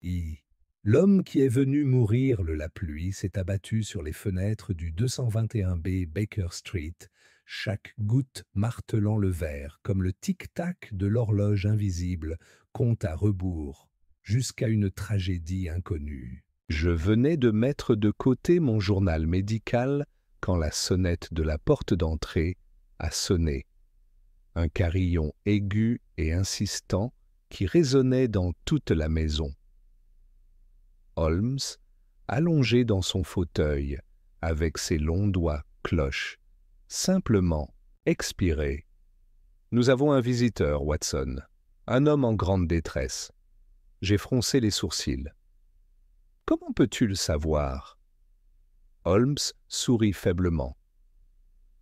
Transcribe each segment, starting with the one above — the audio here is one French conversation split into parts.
I. L'homme qui est venu mourir la pluie s'est abattu sur les fenêtres du 221B Baker Street, chaque goutte martelant le verre, comme le tic-tac de l'horloge invisible, compte à rebours, jusqu'à une tragédie inconnue. Je venais de mettre de côté mon journal médical quand la sonnette de la porte d'entrée a sonné. Un carillon aigu et insistant qui résonnait dans toute la maison. Holmes, allongé dans son fauteuil, avec ses longs doigts cloches, simplement expiré. « Nous avons un visiteur, Watson, un homme en grande détresse. » J'ai froncé les sourcils. « Comment peux-tu le savoir ?» Holmes sourit faiblement.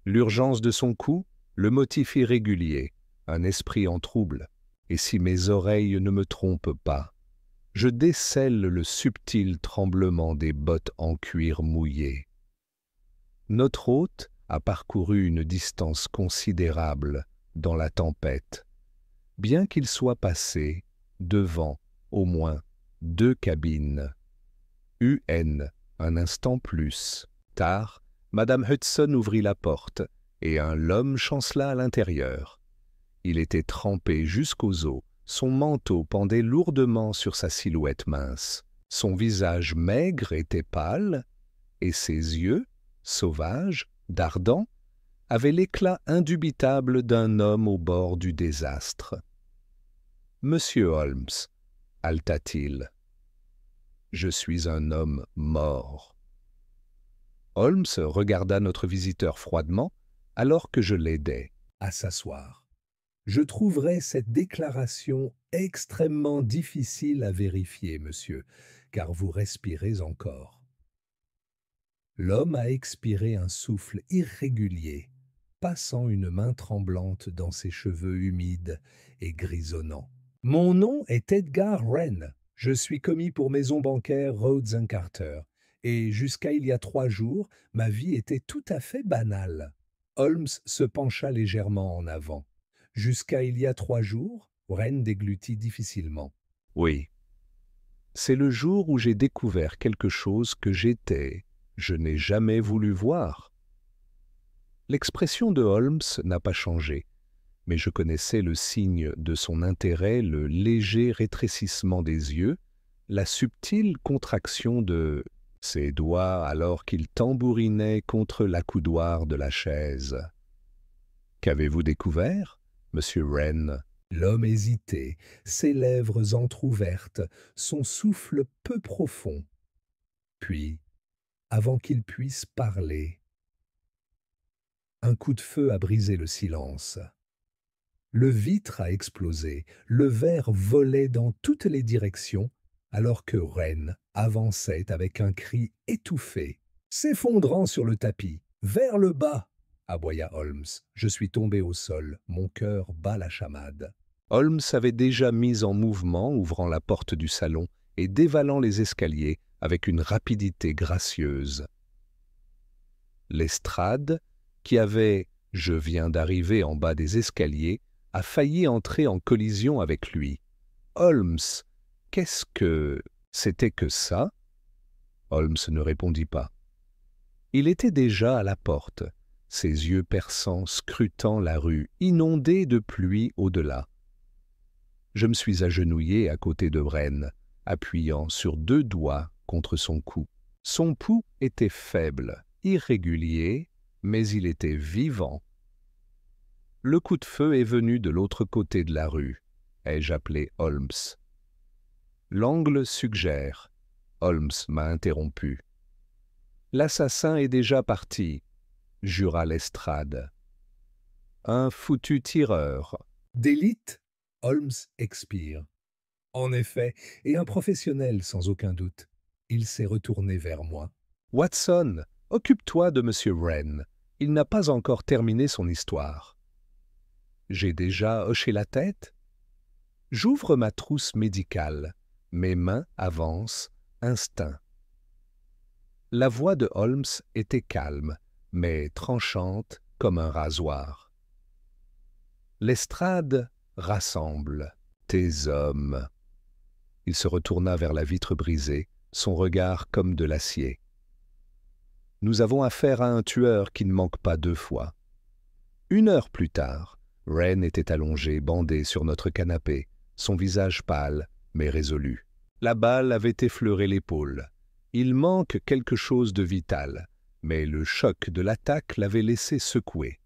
L'urgence de son coup, le motif irrégulier, un esprit en trouble, et si mes oreilles ne me trompent pas, je décèle le subtil tremblement des bottes en cuir mouillé. Notre hôte a parcouru une distance considérable dans la tempête, bien qu'il soit passé devant au moins 2 cabines. UN, un instant plus. Tard, Madame Hudson ouvrit la porte et un homme chancela à l'intérieur. Il était trempé jusqu'aux os. Son manteau pendait lourdement sur sa silhouette mince. Son visage maigre était pâle, et ses yeux, sauvages, d'ardents, avaient l'éclat indubitable d'un homme au bord du désastre. « Monsieur Holmes, » haleta-t-il, « je suis un homme mort. » Holmes regarda notre visiteur froidement alors que je l'aidais à s'asseoir. Je trouverais cette déclaration extrêmement difficile à vérifier, monsieur, car vous respirez encore. L'homme a expiré un souffle irrégulier, passant une main tremblante dans ses cheveux humides et grisonnants. Mon nom est Edgar Wren. Je suis commis pour maison bancaire Rhodes & Carter, et jusqu'à il y a 3 jours, ma vie était tout à fait banale. Holmes se pencha légèrement en avant. Jusqu'à il y a 3 jours, Wren déglutit difficilement. « Oui, c'est le jour où j'ai découvert quelque chose que je n'ai jamais voulu voir. » L'expression de Holmes n'a pas changé, mais je connaissais le signe de son intérêt, le léger rétrécissement des yeux, la subtile contraction de ses doigts alors qu'il tambourinait contre l'accoudoir de la chaise. « Qu'avez-vous découvert, Monsieur Wren ?» L'homme hésitait, ses lèvres entr'ouvertes, son souffle peu profond. Puis, avant qu'il puisse parler, un coup de feu a brisé le silence. Le vitre a explosé, le verre volait dans toutes les directions, alors que Wren avançait avec un cri étouffé, s'effondrant sur le tapis. « Vers le bas !» aboya Holmes. Je suis tombé au sol, mon cœur bat la chamade. Holmes avait déjà mis en mouvement, ouvrant la porte du salon et dévalant les escaliers avec une rapidité gracieuse. Lestrade, qui avait « je viens d'arriver en bas des escaliers », a failli entrer en collision avec lui. « Holmes, qu'est-ce que... c'était que ça ?» Holmes ne répondit pas. Il était déjà à la porte, ses yeux perçants scrutant la rue, inondée de pluie au-delà. Je me suis agenouillé à côté de Wren, appuyant sur 2 doigts contre son cou. Son pouls était faible, irrégulier, mais il était vivant. Le coup de feu est venu de l'autre côté de la rue, ai-je appelé Holmes. L'angle suggère. Holmes m'a interrompu. L'assassin est déjà parti, jura Lestrade. Un foutu tireur. D'élite, Holmes expire. En effet, et un professionnel sans aucun doute. Il s'est retourné vers moi. Watson, occupe-toi de Monsieur Wren. Il n'a pas encore terminé son histoire. J'ai déjà hoché la tête. J'ouvre ma trousse médicale. Mes mains avancent, instinct. La voix de Holmes était calme, mais tranchante comme un rasoir. Lestrade rassemble tes hommes. Il se retourna vers la vitre brisée, son regard comme de l'acier. « Nous avons affaire à un tueur qui ne manque pas 2 fois. » 1 heure plus tard, Wren était allongé, bandé sur notre canapé, son visage pâle, mais résolu. La balle avait effleuré l'épaule. Il manque quelque chose de vital, mais le choc de l'attaque l'avait laissé secoué.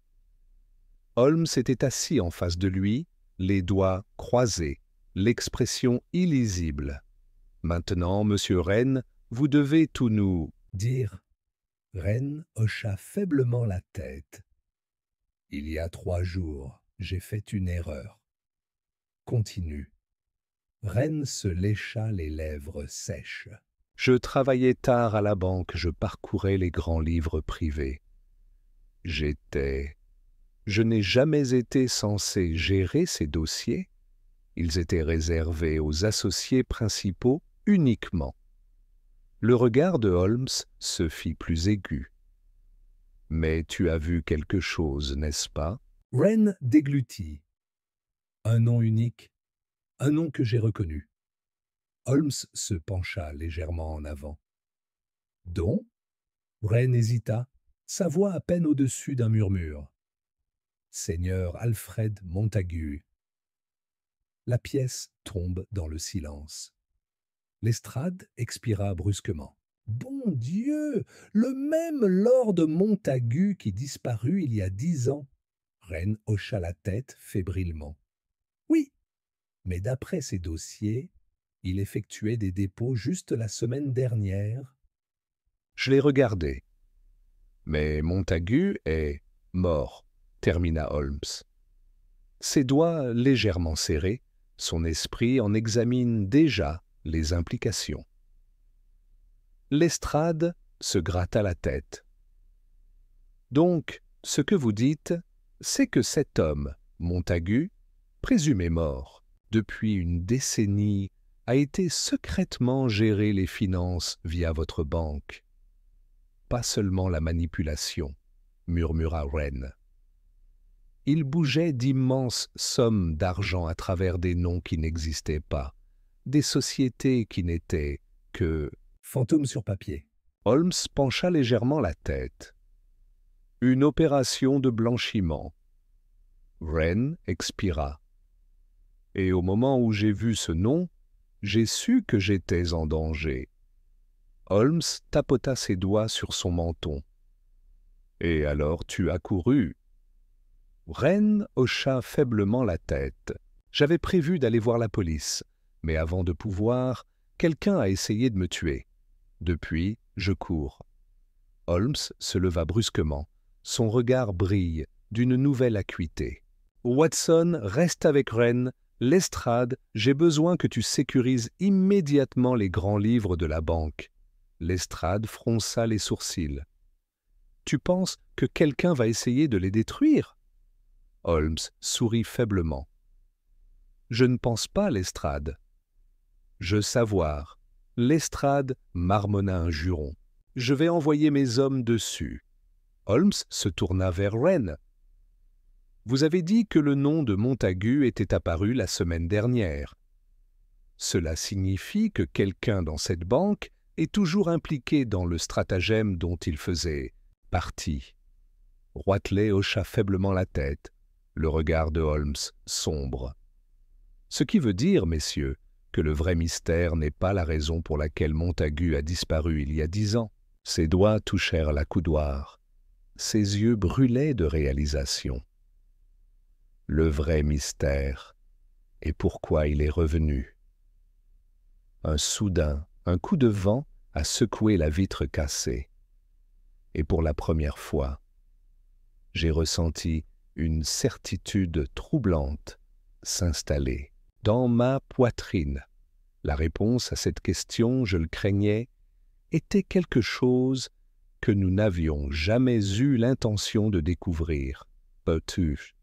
Holmes était assis en face de lui, les doigts croisés, l'expression illisible. « Maintenant, monsieur Wren, vous devez tout nous dire. » Wren hocha faiblement la tête. « Il y a 3 jours, j'ai fait une erreur. » Continue. Wren se lécha les lèvres sèches. « Je travaillais tard à la banque, je parcourais les grands livres privés. Je n'ai jamais été censé gérer ces dossiers. Ils étaient réservés aux associés principaux uniquement. » Le regard de Holmes se fit plus aigu. « Mais tu as vu quelque chose, n'est-ce pas ?» Wren déglutit. « Un nom unique, un nom que j'ai reconnu. » Holmes se pencha légèrement en avant. « Dont ?» Wren hésita, sa voix à peine au-dessus d'un murmure. « Seigneur Alfred Montagu. » La pièce tombe dans le silence. Lestrade expira brusquement. « Bon Dieu, le même Lord Montagu qui disparut il y a 10 ans. » Wren hocha la tête fébrilement. « Oui, mais d'après ses dossiers, il effectuait des dépôts juste la semaine dernière. » Je l'ai regardé. « Mais Montagu est mort, » termina Holmes. Ses doigts légèrement serrés, son esprit en examine déjà les implications. Lestrade se gratta la tête. « Donc, ce que vous dites, c'est que cet homme, Montagu, présumé mort depuis une décennie, a été secrètement géré les finances via votre banque. Pas seulement la manipulation, » murmura Wren. « Il bougeait d'immenses sommes d'argent à travers des noms qui n'existaient pas, des sociétés qui n'étaient que fantômes sur papier. » Holmes pencha légèrement la tête. « Une opération de blanchiment. » Wren expira. « Et au moment où j'ai vu ce nom, j'ai su que j'étais en danger. » Holmes tapota ses doigts sur son menton. « Et alors tu as couru. » Wren hocha faiblement la tête. « J'avais prévu d'aller voir la police, mais avant de pouvoir, quelqu'un a essayé de me tuer. Depuis, je cours. » Holmes se leva brusquement. Son regard brille d'une nouvelle acuité. « Watson, reste avec Wren. Lestrade, j'ai besoin que tu sécurises immédiatement les grands livres de la banque. » Lestrade fronça les sourcils. « Tu penses que quelqu'un va essayer de les détruire ?» Holmes sourit faiblement. « Je ne pense pas, Lestrade. » « Je savoir. » Lestrade marmonna un juron. « Je vais envoyer mes hommes dessus. » Holmes se tourna vers Wren. « Vous avez dit que le nom de Montagu était apparu la semaine dernière. Cela signifie que quelqu'un dans cette banque est toujours impliqué dans le stratagème dont il faisait partie. » Roitelet hocha faiblement la tête, le regard de Holmes sombre. « Ce qui veut dire, messieurs, que le vrai mystère n'est pas la raison pour laquelle Montagu a disparu il y a 10 ans. » Ses doigts touchèrent l'accoudoir. Ses yeux brûlaient de réalisation. Le vrai mystère est pourquoi il est revenu. Un coup de vent a secoué la vitre cassée. Et pour la première fois, j'ai ressenti une certitude troublante s'installer dans ma poitrine. La réponse à cette question, je le craignais, était quelque chose que nous n'avions jamais eu l'intention de découvrir. Peux-tu ?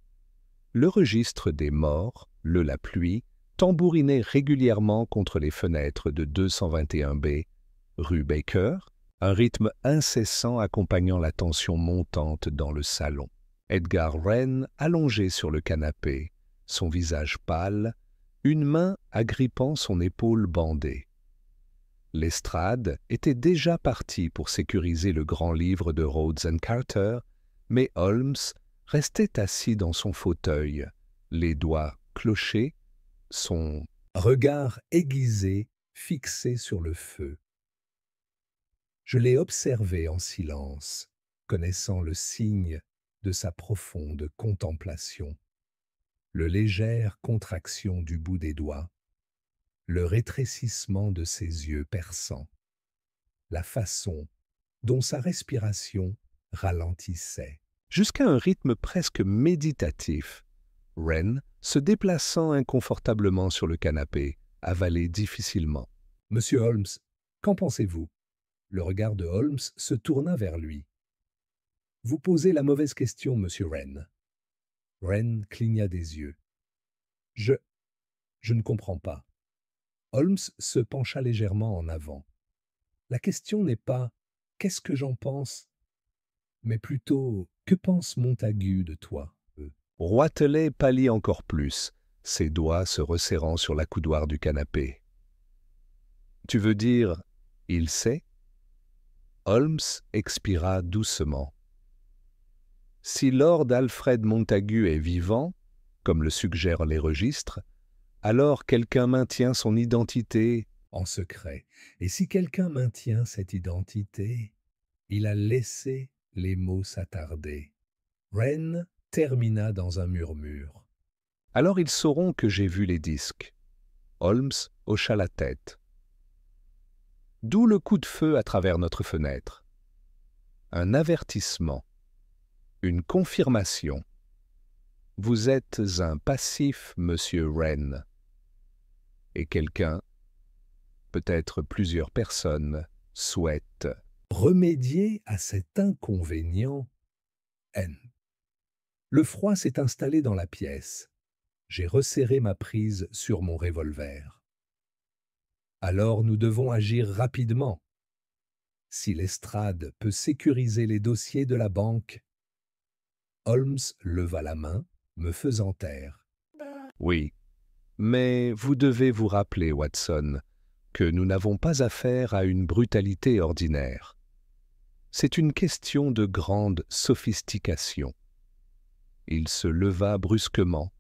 Le registre des morts, la pluie, tambourinait régulièrement contre les fenêtres de 221B, rue Baker, un rythme incessant accompagnant la tension montante dans le salon. Edgar Wren, allongé sur le canapé, son visage pâle, une main agrippant son épaule bandée. Lestrade était déjà parti pour sécuriser le grand livre de Rhodes and Carter, mais Holmes restait assis dans son fauteuil, les doigts clochés, son regard aiguisé fixé sur le feu. Je l'ai observé en silence, connaissant le signe de sa profonde contemplation, le légère contraction du bout des doigts, le rétrécissement de ses yeux perçants, la façon dont sa respiration ralentissait, jusqu'à un rythme presque méditatif. Wren, se déplaçant inconfortablement sur le canapé, avalait difficilement. « Monsieur Holmes, qu'en pensez-vous » Le regard de Holmes se tourna vers lui. « Vous posez la mauvaise question, monsieur Wren. » Wren cligna des yeux. « Je ne comprends pas. » Holmes se pencha légèrement en avant. « La question n'est pas « qu'est-ce que j'en pense ?» mais plutôt « que pense Montagu de toi ?» Roitelet pâlit encore plus, ses doigts se resserrant sur l'accoudoir du canapé. « Tu veux dire, il sait ?» Holmes expira doucement. « Si Lord Alfred Montagu est vivant, comme le suggèrent les registres, alors quelqu'un maintient son identité en secret. Et si quelqu'un maintient cette identité, il a laissé les mots s'attarder. » Wren termina dans un murmure. « Alors ils sauront que j'ai vu les disques. » Holmes hocha la tête. « D'où le coup de feu à travers notre fenêtre. Un avertissement. Une confirmation. Vous êtes un passif, monsieur Wren. Et quelqu'un, peut-être plusieurs personnes, souhaitent remédier à cet inconvénient. N. Le froid s'est installé dans la pièce. J'ai resserré ma prise sur mon revolver. Alors nous devons agir rapidement. Si Lestrade peut sécuriser les dossiers de la banque... Holmes leva la main, me faisant taire. « Oui, mais vous devez vous rappeler, Watson, que nous n'avons pas affaire à une brutalité ordinaire. C'est une question de grande sophistication. » Il se leva brusquement,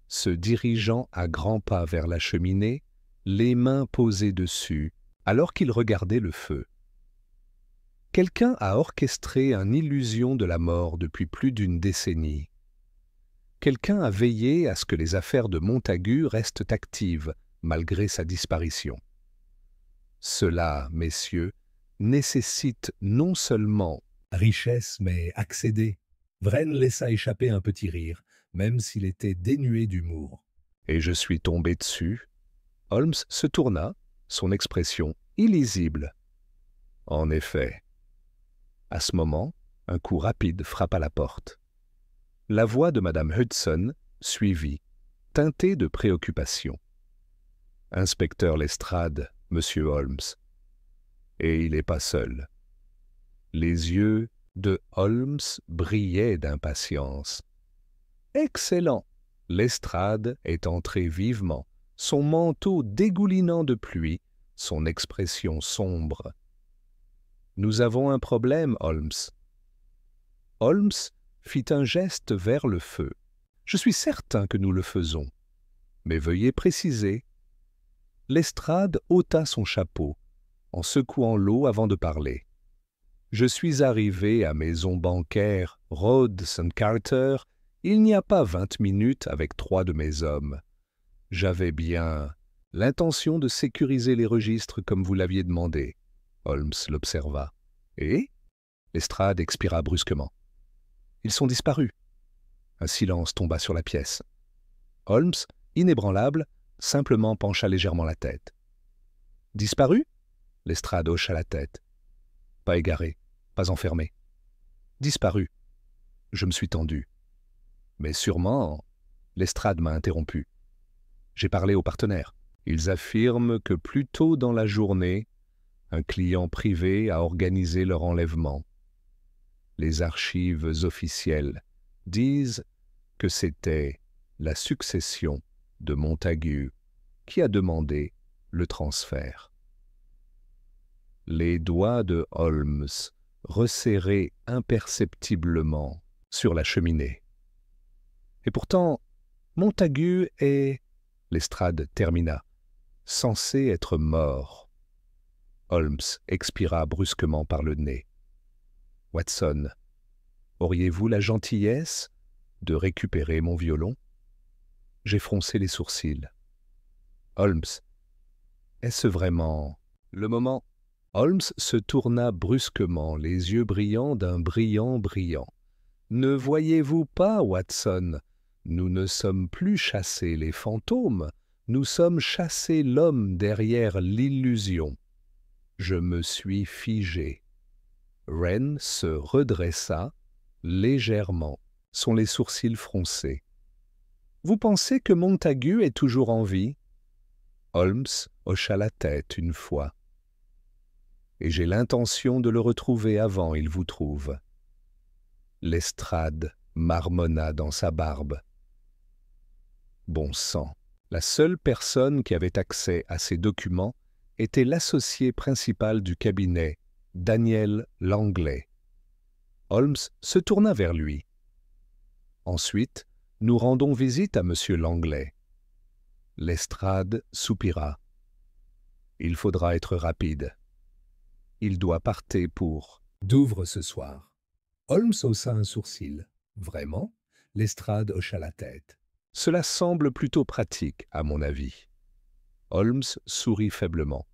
se dirigeant à grands pas vers la cheminée, les mains posées dessus, alors qu'il regardait le feu. Quelqu'un a orchestré une illusion de la mort depuis plus d'une décennie. Quelqu'un a veillé à ce que les affaires de Montagu restent actives, malgré sa disparition. Cela, messieurs, nécessite non seulement richesse, mais accéder. Wren laissa échapper un petit rire, même s'il était dénué d'humour. Et je suis tombé dessus. Holmes se tourna, son expression illisible. En effet. À ce moment, un coup rapide frappa la porte. La voix de Madame Hudson suivit, teintée de préoccupation. « Inspecteur Lestrade, monsieur Holmes. » Et il n'est pas seul. Les yeux de Holmes brillaient d'impatience. « Excellent !» Lestrade est entré vivement, son manteau dégoulinant de pluie, son expression sombre. « Nous avons un problème, Holmes. » Holmes fit un geste vers le feu. « Je suis certain que nous le faisons. Mais veuillez préciser. » Lestrade ôta son chapeau, en secouant l'eau avant de parler. « Je suis arrivé à maison bancaire Rhodes and Carter il n'y a pas 20 minutes avec 3 de mes hommes. J'avais bien l'intention de sécuriser les registres comme vous l'aviez demandé. » Holmes l'observa. « Et ?» Lestrade expira brusquement. « Ils sont disparus. » Un silence tomba sur la pièce. Holmes, inébranlable, simplement pencha légèrement la tête. « Disparus ?» Lestrade hocha la tête. « Pas égaré, pas enfermé. Disparu. » Je me suis tendu. « Mais sûrement... » Lestrade m'a interrompu. J'ai parlé aux partenaires. Ils affirment que plus tôt dans la journée, un client privé a organisé leur enlèvement. Les archives officielles disent que c'était la succession de Montagu qui a demandé le transfert. Les doigts de Holmes resserrés imperceptiblement sur la cheminée. Et pourtant, Montagu est, Lestrade termina, censé être mort. Holmes expira brusquement par le nez. Watson, auriez-vous la gentillesse de récupérer mon violon? J'ai froncé les sourcils. Holmes, est-ce vraiment le moment? Holmes se tourna brusquement, les yeux brillants d'un brillant brillant. Ne voyez-vous pas, Watson, nous ne sommes plus chassés les fantômes, nous sommes chassés l'homme derrière l'illusion. Je me suis figé. Wren se redressa légèrement, les sourcils froncés. Vous pensez que Montagu est toujours en vie? Holmes hocha la tête une fois. Et j'ai l'intention de le retrouver avant il vous trouve. Lestrade marmonna dans sa barbe. Bon sang, la seule personne qui avait accès à ces documents était l'associé principal du cabinet, Daniel Langley. Holmes se tourna vers lui. Ensuite, nous rendons visite à M. Langley. Lestrade soupira. Il faudra être rapide. Il doit partir pour Douvres ce soir. Holmes haussa un sourcil. Vraiment? Lestrade hocha la tête. Cela semble plutôt pratique, à mon avis. Holmes sourit faiblement.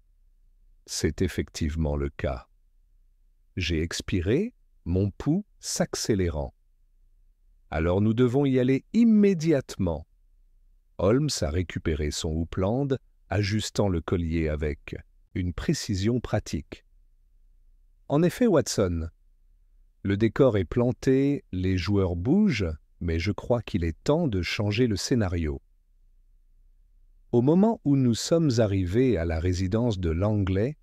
C'est effectivement le cas. J'ai expiré, mon pouls s'accélérant. Alors nous devons y aller immédiatement. Holmes a récupéré son houppelande, ajustant le collier avec une précision pratique. En effet, Watson, le décor est planté, les joueurs bougent, mais je crois qu'il est temps de changer le scénario. Au moment où nous sommes arrivés à la résidence de Langley,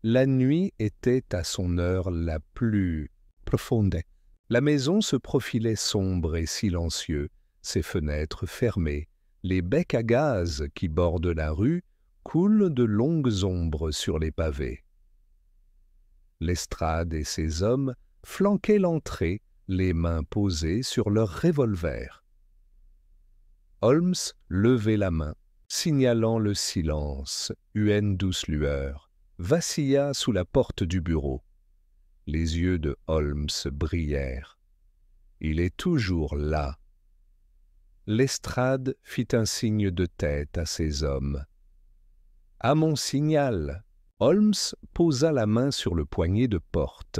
la nuit était à son heure la plus profonde. La maison se profilait sombre et silencieux, ses fenêtres fermées, les becs à gaz qui bordent la rue coulent de longues ombres sur les pavés. Lestrade et ses hommes flanquaient l'entrée, les mains posées sur leurs revolvers. Holmes levait la main, signalant le silence, une douce lueur, vacilla sous la porte du bureau. Les yeux de Holmes brillèrent. Il est toujours là. Lestrade fit un signe de tête à ses hommes. À mon signal, Holmes posa la main sur le poignet de porte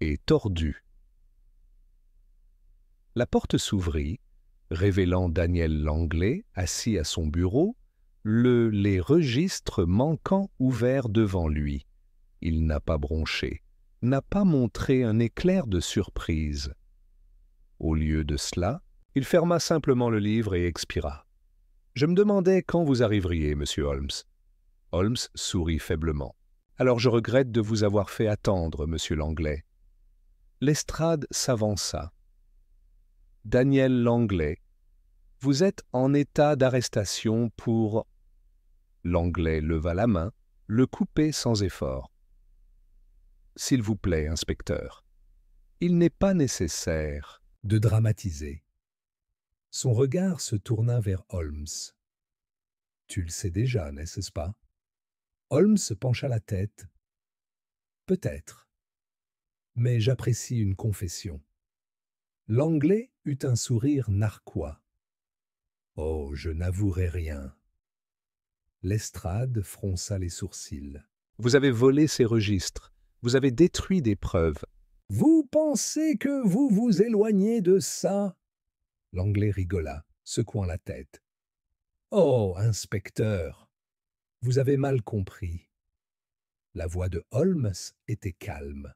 et tordut. La porte s'ouvrit, révélant Daniel Langley assis à son bureau, les registres manquants ouverts devant lui. Il n'a pas bronché, n'a pas montré un éclair de surprise. Au lieu de cela, il ferma simplement le livre et expira. « Je me demandais quand vous arriveriez, monsieur Holmes. » Holmes sourit faiblement. « Alors je regrette de vous avoir fait attendre, monsieur Langley. » Lestrade s'avança. « Daniel Langley, vous êtes en état d'arrestation pour... » Langley leva la main, le coupait sans effort. « S'il vous plaît, inspecteur, il n'est pas nécessaire de dramatiser. » Son regard se tourna vers Holmes. « Tu le sais déjà, n'est-ce pas ?» Holmes pencha la tête. « Peut-être. Mais j'apprécie une confession. » Langley eut un sourire narquois. « Oh, je n'avouerai rien. » Lestrade fronça les sourcils. « Vous avez volé ces registres. Vous avez détruit des preuves. »« Vous pensez que vous vous éloignez de ça ?» Langley rigola, secouant la tête. « Oh, inspecteur, vous avez mal compris. » La voix de Holmes était calme.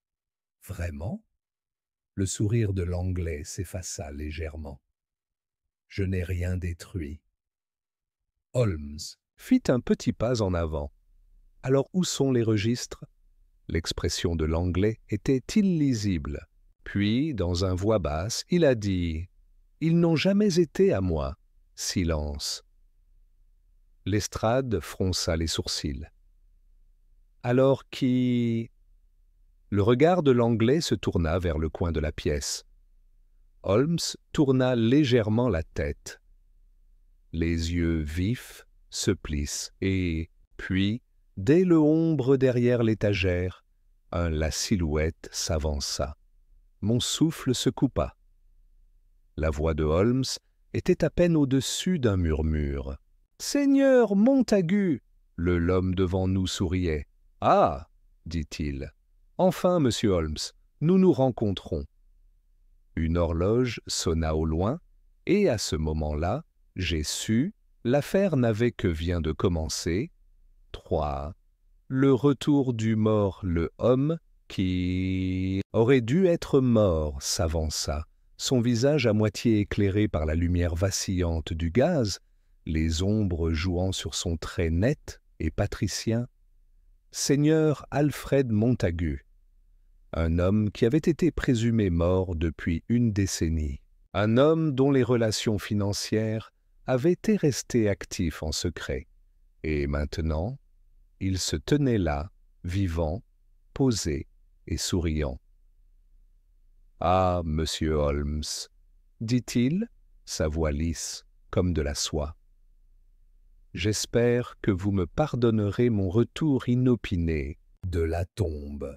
« Vraiment ?» Le sourire de Langley s'effaça légèrement. « Je n'ai rien détruit. » Holmes fit un petit pas en avant. « Alors où sont les registres ?» L'expression de Langley était illisible. Puis, dans un voix basse, il a dit « Ils n'ont jamais été à moi. » Silence. Lestrade fronça les sourcils. Alors qui... Le regard de l'Anglais se tourna vers le coin de la pièce. Holmes tourna légèrement la tête. Les yeux vifs se plissent et, puis, dès le ombre derrière l'étagère, la silhouette s'avança. Mon souffle se coupa. La voix de Holmes était à peine au-dessus d'un murmure. « Seigneur Montagu !» L'homme devant nous souriait. « Ah !» dit-il. « Enfin, monsieur Holmes, nous nous rencontrons. » Une horloge sonna au loin, et à ce moment-là, j'ai su, l'affaire n'avait que vient de commencer. 3. Le retour du mort, le homme qui aurait dû être mort, s'avança, son visage à moitié éclairé par la lumière vacillante du gaz, les ombres jouant sur son trait net et patricien. Seigneur Alfred Montagu, un homme qui avait été présumé mort depuis une décennie, un homme dont les relations financières avaient été restées actives en secret, et maintenant, il se tenait là, vivant, posé et souriant. « Ah, monsieur Holmes, dit-il, sa voix lisse comme de la soie. J'espère que vous me pardonnerez mon retour inopiné de la tombe. »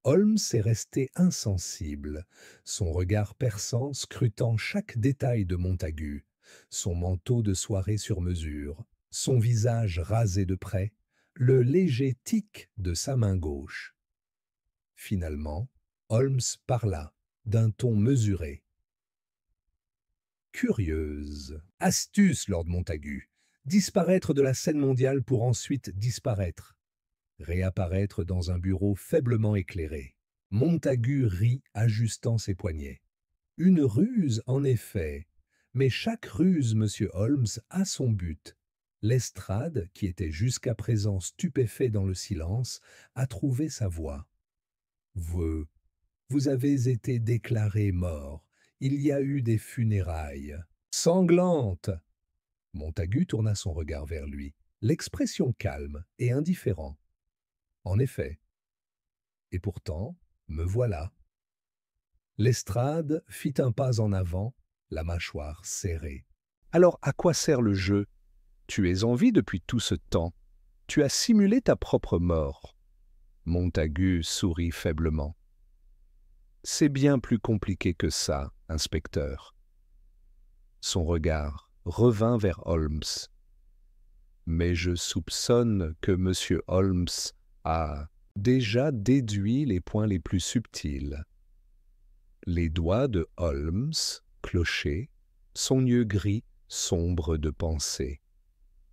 Holmes est resté insensible, son regard perçant scrutant chaque détail de Montagu, son manteau de soirée sur mesure, son visage rasé de près, le léger tic de sa main gauche. Finalement, Holmes parla, d'un ton mesuré. « Curieuse astuce, Lord Montagu, disparaître de la scène mondiale pour ensuite disparaître. Réapparaître dans un bureau faiblement éclairé. » Montagu rit, ajustant ses poignets. « Une ruse, en effet, mais chaque ruse, monsieur Holmes, a son but. » Lestrade, qui était jusqu'à présent stupéfait dans le silence, a trouvé sa voix. « Vous avez été déclaré mort. Il y a eu des funérailles. Sanglantes !» Montagu tourna son regard vers lui, l'expression calme et indifférent. « En effet. Et pourtant, me voilà. » Lestrade fit un pas en avant, la mâchoire serrée. « Alors à quoi sert le jeu ? Tu es en vie depuis tout ce temps. Tu as simulé ta propre mort. » Montagu sourit faiblement. « C'est bien plus compliqué que ça, inspecteur. » Son regard revint vers Holmes. « Mais je soupçonne que M. Holmes a déjà déduit les points les plus subtils. » Les doigts de Holmes, clochés, son yeux gris, sombres de pensée.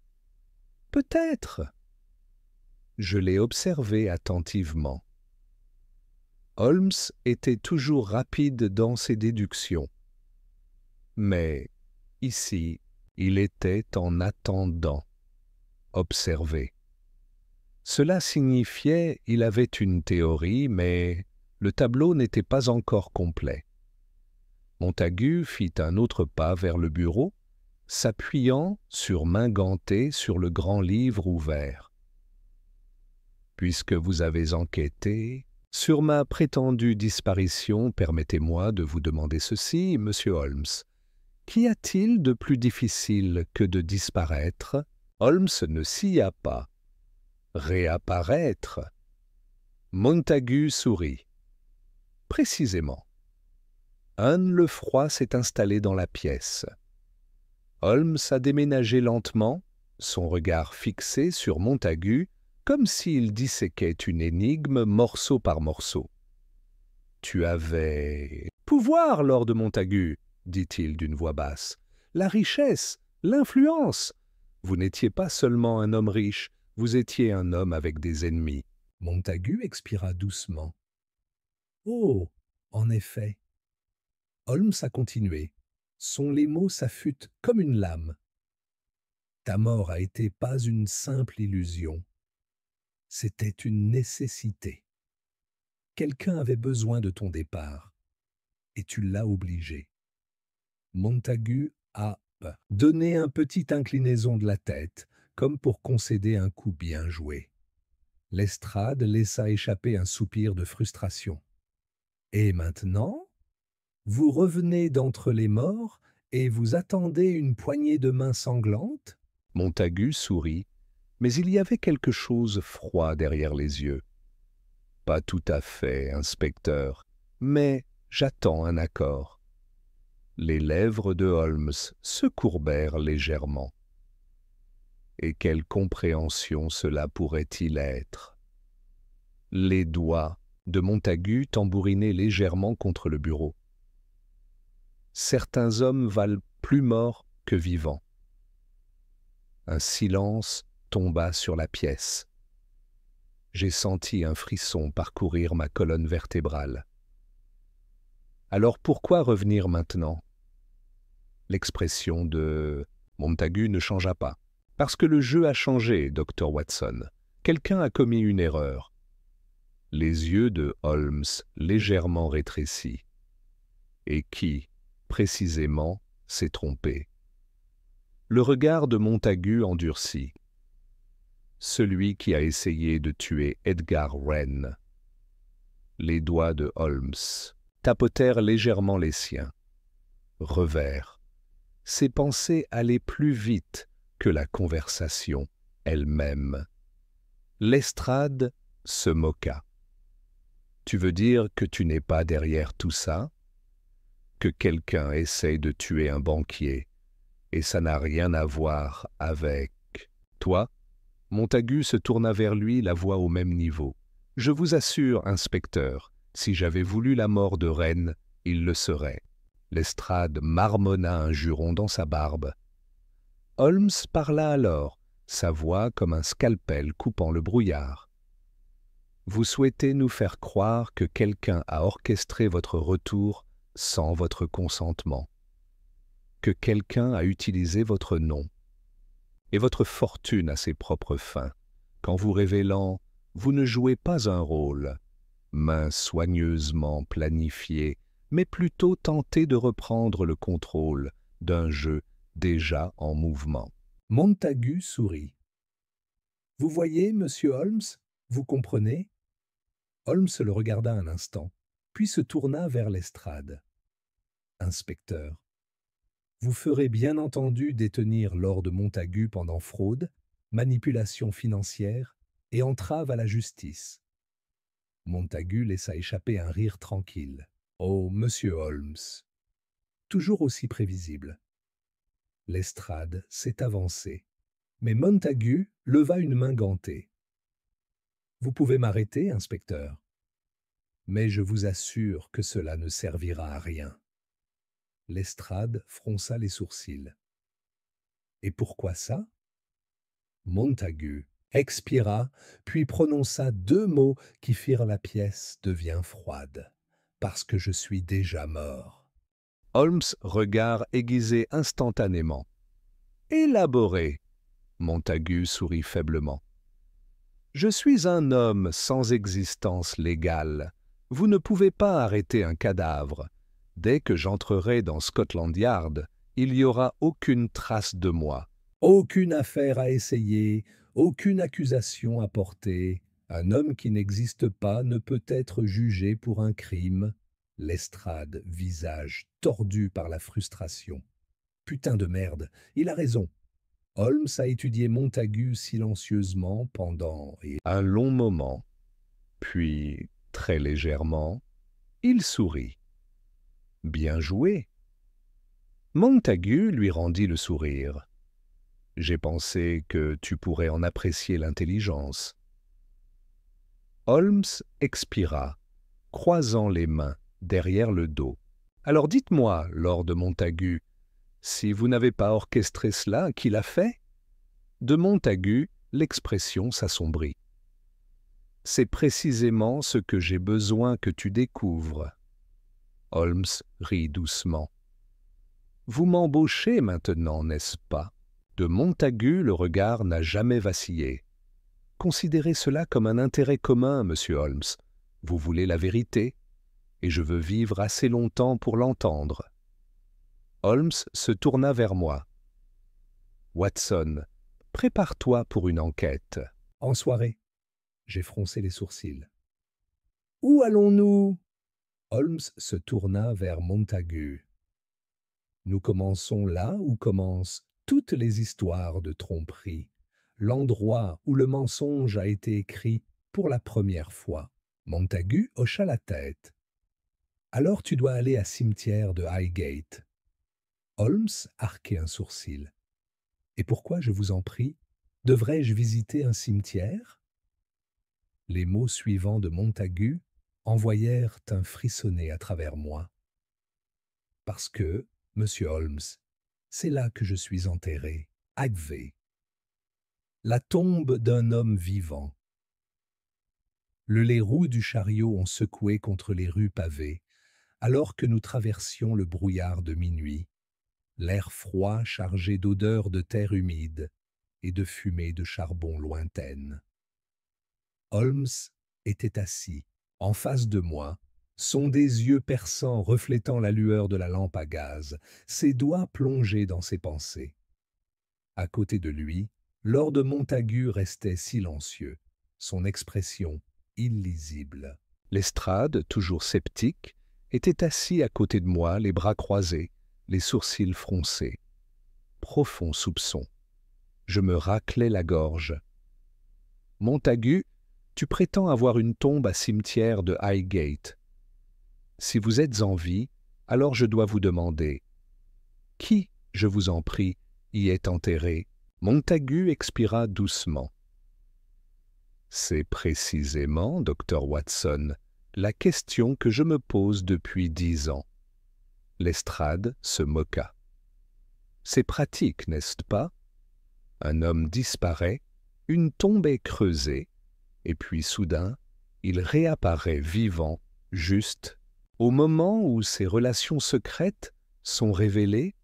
« Peut-être. » Je l'ai observé attentivement. Holmes était toujours rapide dans ses déductions. Mais, ici, il était en attendant, observé. Cela signifiait qu'il avait une théorie, mais le tableau n'était pas encore complet. Montagu fit un autre pas vers le bureau, s'appuyant sur main gantée sur le grand livre ouvert. « Puisque vous avez enquêté sur ma prétendue disparition, permettez-moi de vous demander ceci, monsieur Holmes. Qu'y a-t-il de plus difficile que de disparaître ?» Holmes ne scia pas. « Réapparaître ?» Montagu sourit. « Précisément. » Anne Lefroy s'est installé dans la pièce. Holmes a déménagé lentement, son regard fixé sur Montagu, comme s'il disséquait une énigme morceau par morceau. « Tu avais... pouvoir, Lord Montagu, dit-il d'une voix basse. La richesse, l'influence. Vous n'étiez pas seulement un homme riche, vous étiez un homme avec des ennemis. » Montagu expira doucement. « Oh, en effet. » Holmes a continué. Son lémo s'affûte comme une lame. « Ta mort a été pas une simple illusion. C'était une nécessité. Quelqu'un avait besoin de ton départ, et tu l'as obligé. » Montagu a donné une petite inclinaison de la tête, comme pour concéder un coup bien joué. Lestrade laissa échapper un soupir de frustration. « Et maintenant, vous revenez d'entre les morts et vous attendez une poignée de main sanglante ?» Montagu sourit, mais il y avait quelque chose froid derrière les yeux. « Pas tout à fait, inspecteur, mais j'attends un accord. » Les lèvres de Holmes se courbèrent légèrement. Et quelle compréhension cela pourrait-il être? Les doigts de Montagu tambourinaient légèrement contre le bureau. Certains hommes valent plus morts que vivants. Un silence tomba sur la pièce. J'ai senti un frisson parcourir ma colonne vertébrale. Alors pourquoi revenir maintenant? L'expression de Montagu ne changea pas. Parce que le jeu a changé, Dr. Watson. Quelqu'un a commis une erreur. Les yeux de Holmes légèrement rétrécis. Et qui, précisément, s'est trompé? Le regard de Montagu endurcit. Celui qui a essayé de tuer Edgar Wren. Les doigts de Holmes tapotèrent légèrement les siens. Revers. Ses pensées allaient plus vite que la conversation elle-même. Lestrade se moqua. « Tu veux dire que tu n'es pas derrière tout ça? Que quelqu'un essaye de tuer un banquier, et ça n'a rien à voir avec toi ?» Montagu se tourna vers lui, la voix au même niveau. « Je vous assure, inspecteur, si j'avais voulu la mort de Wren, il le serait. » Lestrade marmonna un juron dans sa barbe. Holmes parla alors, sa voix comme un scalpel coupant le brouillard. « Vous souhaitez nous faire croire que quelqu'un a orchestré votre retour sans votre consentement, que quelqu'un a utilisé votre nom et votre fortune à ses propres fins, qu'en vous révélant, vous ne jouez pas un rôle, main soigneusement planifiée, mais plutôt tentez de reprendre le contrôle d'un jeu déjà en mouvement. » Montagu sourit. « Vous voyez, monsieur Holmes, vous comprenez ?» Holmes le regarda un instant, puis se tourna vers Lestrade. « Inspecteur, vous ferez bien entendu détenir Lord Montagu pendant fraude, manipulation financière et entrave à la justice. » Montagu laissa échapper un rire tranquille. « Oh, monsieur Holmes !» Toujours aussi prévisible. Lestrade s'est avancé, mais Montagu leva une main gantée. « Vous pouvez m'arrêter, inspecteur, mais je vous assure que cela ne servira à rien. » Lestrade fronça les sourcils. « Et pourquoi ça ?» Montagu expira, puis prononça deux mots qui firent la pièce devient froide. « Parce que je suis déjà mort. » Holmes, regard aiguisé instantanément. « Élaboré !» Montagu sourit faiblement. « Je suis un homme sans existence légale. Vous ne pouvez pas arrêter un cadavre. Dès que j'entrerai dans Scotland Yard, il n'y aura aucune trace de moi. Aucune affaire à essayer, aucune accusation à porter. Un homme qui n'existe pas ne peut être jugé pour un crime. » Lestrade, visage tordu par la frustration. « Putain de merde, il a raison. » Holmes a étudié Montagu silencieusement pendant un long moment. Puis, très légèrement, il sourit. « Bien joué. » Montagu lui rendit le sourire. « J'ai pensé que tu pourrais en apprécier l'intelligence. » Holmes expira, croisant les mains derrière le dos. « Alors dites-moi, Lord Montagu, si vous n'avez pas orchestré cela, qui l'a fait ?» De Montagu, l'expression s'assombrit. « C'est précisément ce que j'ai besoin que tu découvres. » Holmes rit doucement. « Vous m'embauchez maintenant, n'est-ce pas ?» De Montagu, le regard n'a jamais vacillé. « Considérez cela comme un intérêt commun, monsieur Holmes. Vous voulez la vérité, et je veux vivre assez longtemps pour l'entendre. » Holmes se tourna vers moi. « Watson, Prépare-toi pour une enquête. En soirée. J'ai froncé les sourcils. Où allons-nous? Holmes se tourna vers Montagu. Nous commençons là où commencent toutes les histoires de tromperie, l'endroit où le mensonge a été écrit pour la première fois. Montagu hocha la tête. Alors tu dois aller à cimetière de Highgate. Holmes arquait un sourcil. Et pourquoi, je vous en prie, devrais-je visiter un cimetière? Les mots suivants de Montagu envoyèrent un frissonnet à travers moi. Parce que, monsieur Holmes, c'est là que je suis enterré, Highgate. La tombe d'un homme vivant. Les roues du chariot ont secoué contre les rues pavées, alors que nous traversions le brouillard de minuit, l'air froid chargé d'odeurs de terre humide et de fumée de charbon lointaine. Holmes était assis, en face de moi, son des yeux perçants reflétant la lueur de la lampe à gaz, ses doigts plongés dans ses pensées. À côté de lui, Lord Montagu restait silencieux, son expression illisible. Lestrade, toujours sceptique, était assis à côté de moi, les bras croisés, les sourcils froncés. Profond soupçon. Je me raclais la gorge. Montagu, tu prétends avoir une tombe à cimetière de Highgate. Si vous êtes en vie, alors je dois vous demander, qui, je vous en prie, y est enterré? Montagu expira doucement. C'est précisément, docteur Watson, la question que je me pose depuis 10 ans. Lestrade se moqua. C'est pratique, n'est-ce pas? Un homme disparaît, une tombe est creusée, et puis soudain, il réapparaît vivant, juste, au moment où ses relations secrètes sont révélées.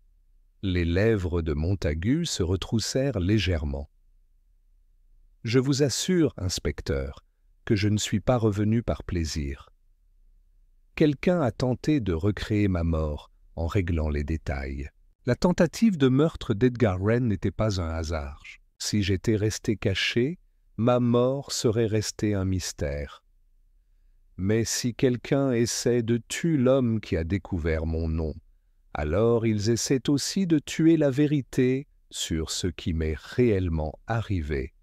Les lèvres de Montagu se retroussèrent légèrement. Je vous assure, inspecteur, que je ne suis pas revenu par plaisir. Quelqu'un a tenté de recréer ma mort en réglant les détails. La tentative de meurtre d'Edgar Wren n'était pas un hasard. Si j'étais resté caché, ma mort serait restée un mystère. Mais si quelqu'un essaie de tuer l'homme qui a découvert mon nom, alors ils essaient aussi de tuer la vérité sur ce qui m'est réellement arrivé.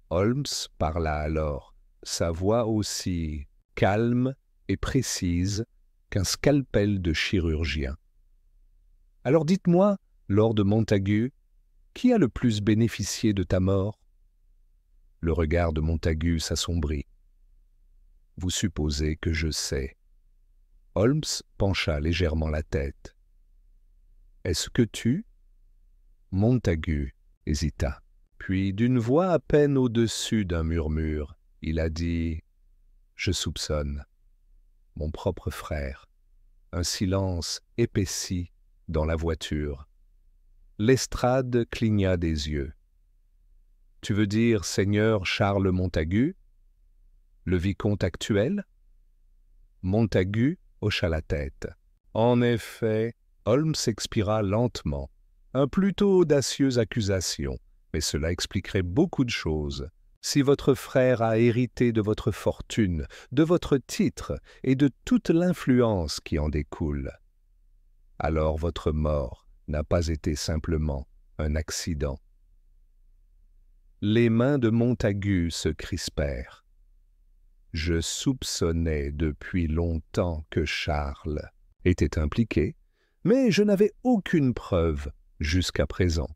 Holmes parla alors, sa voix aussi calme et précise qu'un scalpel de chirurgien. Alors dites-moi, Lord Montagu, qui a le plus bénéficié de ta mort? Le regard de Montagu s'assombrit. Vous supposez que je sais. Holmes pencha légèrement la tête. Est-ce que tu? Montagu hésita. Puis, d'une voix à peine au-dessus d'un murmure, il a dit « Je soupçonne mon propre frère ». Un silence épaissi dans la voiture. Lestrade cligna des yeux. « Tu veux dire Seigneur Charles Montagu? Le vicomte actuel ?» Montagu hocha la tête. En effet, Holmes expira lentement. Un plutôt audacieuse accusation, mais cela expliquerait beaucoup de choses. Si votre frère a hérité de votre fortune, de votre titre et de toute l'influence qui en découle, alors votre mort n'a pas été simplement un accident. Les mains de Montagu se crispèrent. Je soupçonnais depuis longtemps que Charles était impliqué, mais je n'avais aucune preuve jusqu'à présent.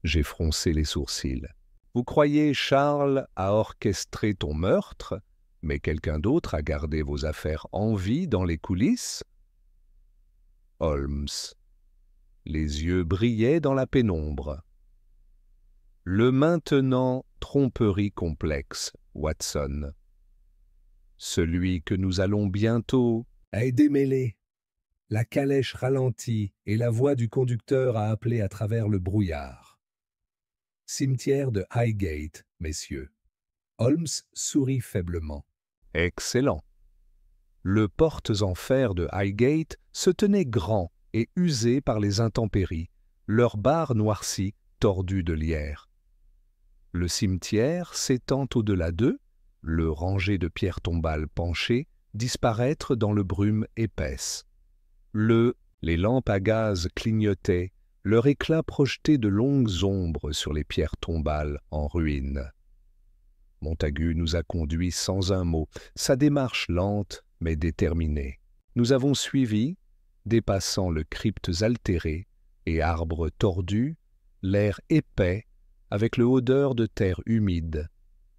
J'ai froncé les sourcils. Vous croyez Charles a orchestré ton meurtre, mais quelqu'un d'autre a gardé vos affaires en vie dans les coulisses? Holmes. Les yeux brillaient dans la pénombre. Le maintenant tromperie complexe, Watson. Celui que nous allons bientôt... est démêlé. La calèche ralentit et la voix du conducteur a appelé à travers le brouillard. Cimetière de Highgate, messieurs. Holmes sourit faiblement. Excellent. Le portes en fer de Highgate se tenait grand et usé par les intempéries, leurs barres noircies tordues de lierre. Le cimetière s'étend au-delà d'eux, le rangé de pierres tombales penchées disparaître dans le brume épaisse. Les lampes à gaz clignotaient, leur éclat projetait de longues ombres sur les pierres tombales en ruine. Montagu nous a conduits sans un mot, sa démarche lente mais déterminée. Nous avons suivi, dépassant le cryptes altérés et arbres tordus, l'air épais avec le odeur de terre humide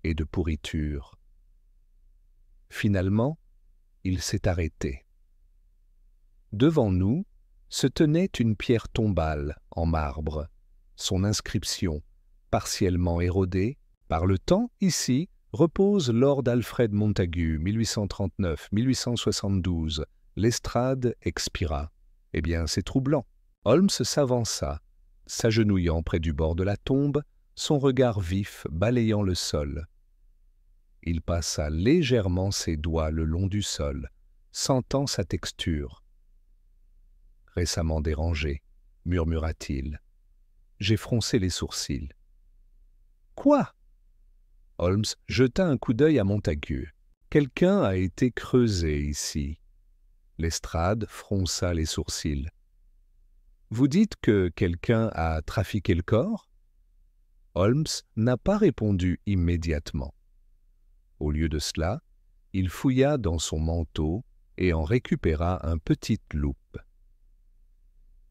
et de pourriture. Finalement, il s'est arrêté. Devant nous se tenait une pierre tombale en marbre, son inscription, partiellement érodée par le temps, ici, repose Lord Alfred Montagu, 1839-1872. Lestrade expira. Eh bien, c'est troublant. Holmes s'avança, s'agenouillant près du bord de la tombe, son regard vif balayant le sol. Il passa légèrement ses doigts le long du sol, sentant sa texture. « Récemment dérangé », murmura-t-il. J'ai froncé les sourcils. « Quoi ?» Holmes jeta un coup d'œil à Montagu. « Quelqu'un a été creusé ici. » Lestrade fronça les sourcils. « Vous dites que quelqu'un a trafiqué le corps ?» Holmes n'a pas répondu immédiatement. Au lieu de cela, il fouilla dans son manteau et en récupéra un petite loupe.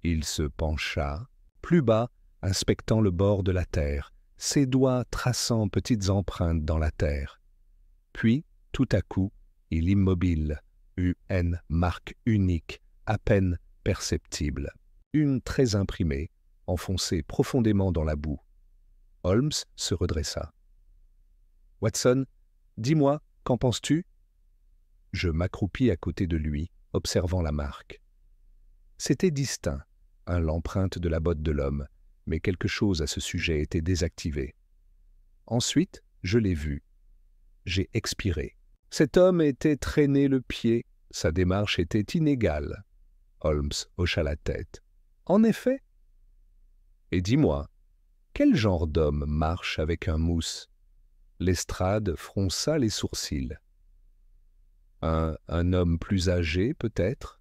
Il se pencha, plus bas, inspectant le bord de la terre, ses doigts traçant petites empreintes dans la terre. Puis, tout à coup, il immobile, une marque unique, à peine perceptible, une très imprimée, enfoncée profondément dans la boue. Holmes se redressa. « Watson, dis-moi, qu'en penses-tu » Je m'accroupis à côté de lui, observant la marque. C'était distinct, l'empreinte de la botte de l'homme, mais quelque chose à ce sujet était désactivé. Ensuite, je l'ai vu. J'ai expiré. Cet homme était traîné le pied, sa démarche était inégale. Holmes hocha la tête. En effet. Et dis-moi, quel genre d'homme marche avec un mousse? Lestrade fronça les sourcils. Un homme plus âgé, peut-être?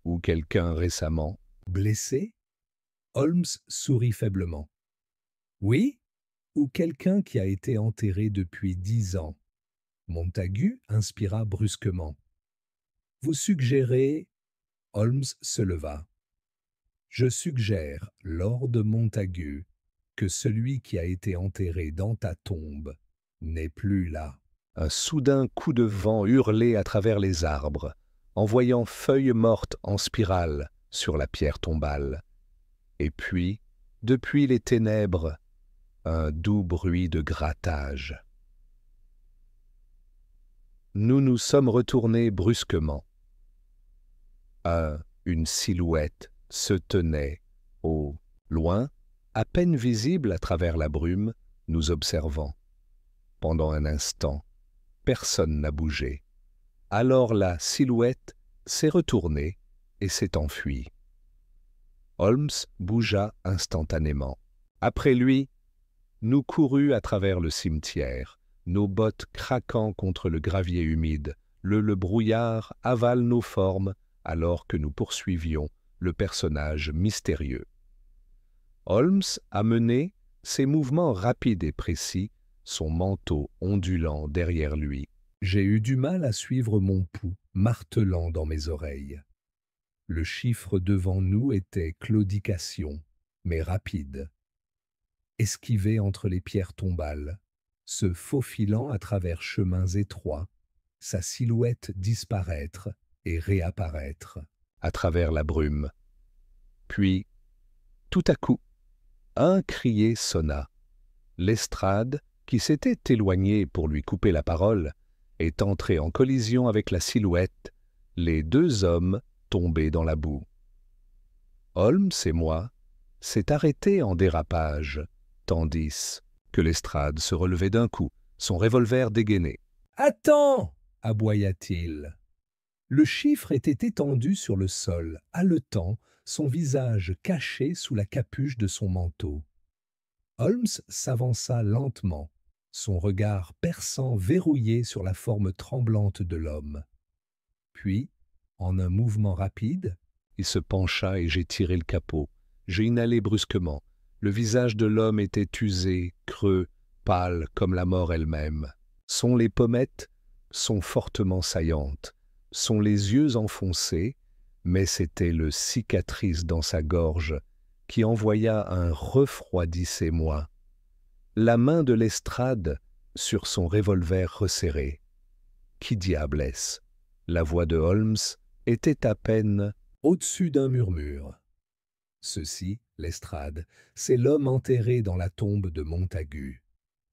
Ou quelqu'un récemment Blessé? Holmes sourit faiblement. Oui, ou quelqu'un qui a été enterré depuis 10 ans. Montagu inspira brusquement. Vous suggérez... Holmes se leva. Je suggère, Lord Montagu, que celui qui a été enterré dans ta tombe n'est plus là. Un soudain coup de vent hurlait à travers les arbres, envoyant feuilles mortes en spirale sur la pierre tombale. Et puis, depuis les ténèbres, un doux bruit de grattage. Nous nous sommes retournés brusquement. Une silhouette se tenait, au loin, à peine visible à travers la brume, nous observant. Pendant un instant, personne n'a bougé. Alors la silhouette s'est retournée et s'est enfuie. Holmes bougea instantanément. Après lui, nous courûmes à travers le cimetière, nos bottes craquant contre le gravier humide. Le brouillard avale nos formes alors que nous poursuivions le personnage mystérieux. Holmes a mené ses mouvements rapides et précis, son manteau ondulant derrière lui. J'ai eu du mal à suivre mon pouls, martelant dans mes oreilles. Le chiffre devant nous était claudication, mais rapide. Esquivé entre les pierres tombales, se faufilant à travers chemins étroits, sa silhouette disparaître et réapparaître. À travers la brume. Puis, tout à coup, un crier sonna. Lestrade, qui s'était éloigné pour lui couper la parole, est entré en collision avec la silhouette, les deux hommes tombés dans la boue. Holmes et moi s'est arrêté en dérapage, tandis que Lestrade se relevait d'un coup, son revolver dégainé. « Attends » aboya-t-il. Le chiffre était étendu sur le sol, haletant, son visage caché sous la capuche de son manteau. Holmes s'avança lentement, son regard perçant verrouillé sur la forme tremblante de l'homme. Puis, en un mouvement rapide, Il se pencha et j'ai tiré le capot. J'ai inhalé brusquement. Le visage de l'homme était usé, creux, pâle comme la mort elle-même. Les pommettes sont fortement saillantes, les yeux enfoncés, mais c'était le cicatrice dans sa gorge qui envoya un refroidissez-moi. La main de Lestrade sur son revolver resserré. Qui diable est-ce? La voix de Holmes était à peine au-dessus d'un murmure. Ceci, Lestrade, c'est l'homme enterré dans la tombe de Montagu.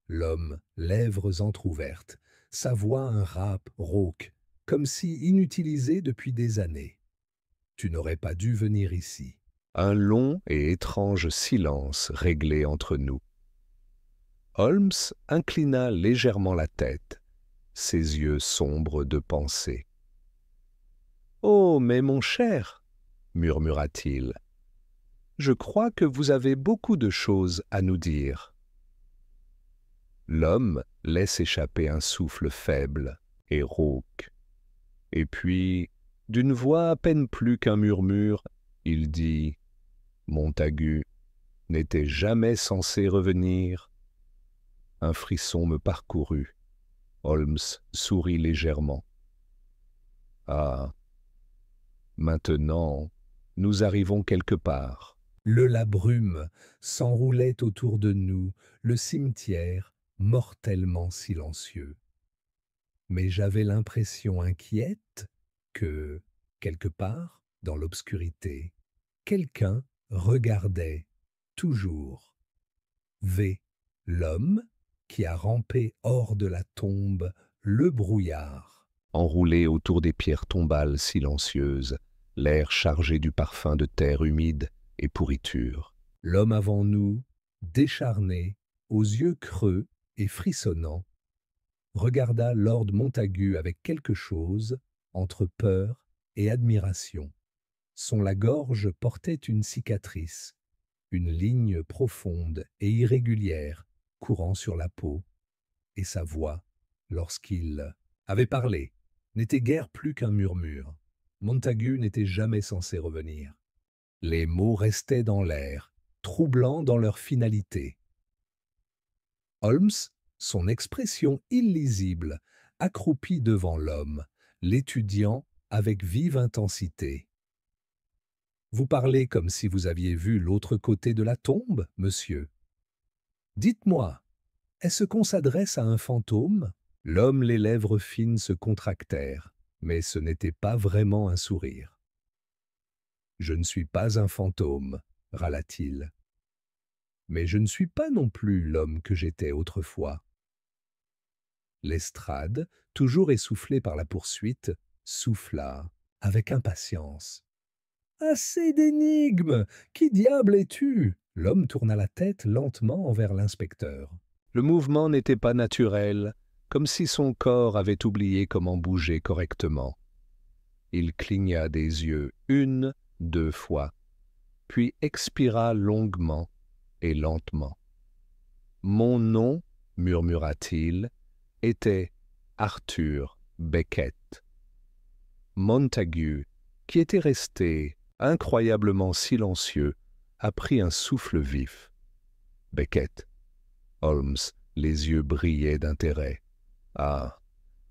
L'homme, lèvres entr'ouvertes, sa voix un rap rauque, comme si inutilisé depuis des années. Tu n'aurais pas dû venir ici. un long et étrange silence réglé entre nous. Holmes inclina légèrement la tête, ses yeux sombres de pensée. « Oh, mais mon cher, murmura-t-il, je crois que vous avez beaucoup de choses à nous dire. » L'homme laisse échapper un souffle faible et rauque. Et puis, d'une voix à peine plus qu'un murmure, il dit « Montagu n'était jamais censé revenir. » Un frisson me parcourut. Holmes sourit légèrement. « Ah, maintenant, nous arrivons quelque part. » La brume s'enroulait autour de nous, le cimetière mortellement silencieux. Mais j'avais l'impression inquiète que, quelque part, dans l'obscurité, quelqu'un regardait, toujours. V, l'homme qui a rampé hors de la tombe, le brouillard. Enroulé autour des pierres tombales silencieuses, l'air chargé du parfum de terre humide et pourriture. L'homme avant nous, décharné, aux yeux creux et frissonnants, regarda Lord Montagu avec quelque chose entre peur et admiration. La gorge portait une cicatrice, une ligne profonde et irrégulière courant sur la peau, et sa voix, lorsqu'il avait parlé, n'était guère plus qu'un murmure. Montagu n'était jamais censé revenir. Les mots restaient dans l'air, troublants dans leur finalité. Holmes, son expression illisible, accroupi devant l'homme, l'étudiant avec vive intensité. « Vous parlez comme si vous aviez vu l'autre côté de la tombe, monsieur. Dites-moi, est-ce qu'on s'adresse à un fantôme ?» L'homme, les lèvres fines se contractèrent, mais ce n'était pas vraiment un sourire. « Je ne suis pas un fantôme, » râla-t-il. « Mais je ne suis pas non plus l'homme que j'étais autrefois. » Lestrade, toujours essoufflé par la poursuite, souffla avec impatience. « Assez d'énigmes! Qui diable es-tu » L'homme tourna la tête lentement envers l'inspecteur. Le mouvement n'était pas naturel, comme si son corps avait oublié comment bouger correctement. Il cligna des yeux 1, 2 fois, puis expira longuement et lentement. « Mon nom, murmura-t-il, était Arthur Becket. » Montagu, qui était resté incroyablement silencieux, a pris un souffle vif. « Becket. » Holmes, les yeux brillaient d'intérêt. « Ah,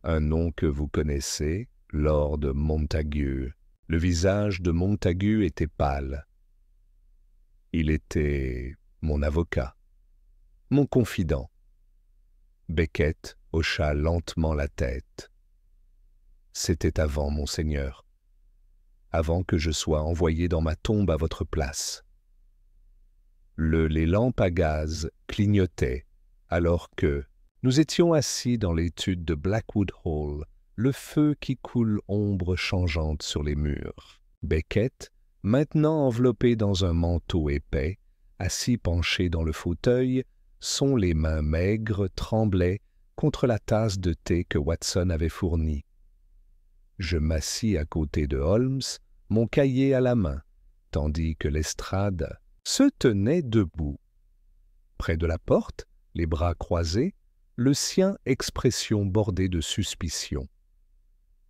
un nom que vous connaissez, Lord Montagu. » Le visage de Montagu était pâle. Il était mon avocat, mon confident. Becket hocha lentement la tête. « C'était avant, monseigneur, avant que je sois envoyé dans ma tombe à votre place. » Les lampes à gaz clignotaient, alors que nous étions assis dans l'étude de Blackwood Hall, le feu qui coule ombre changeante sur les murs. Becket, maintenant enveloppé dans un manteau épais, assis penché dans le fauteuil, les mains maigres tremblaient contre la tasse de thé que Watson avait fournie. Je m'assis à côté de Holmes, mon cahier à la main, tandis que Lestrade se tenait debout, près de la porte, les bras croisés, le sien expression bordée de suspicion.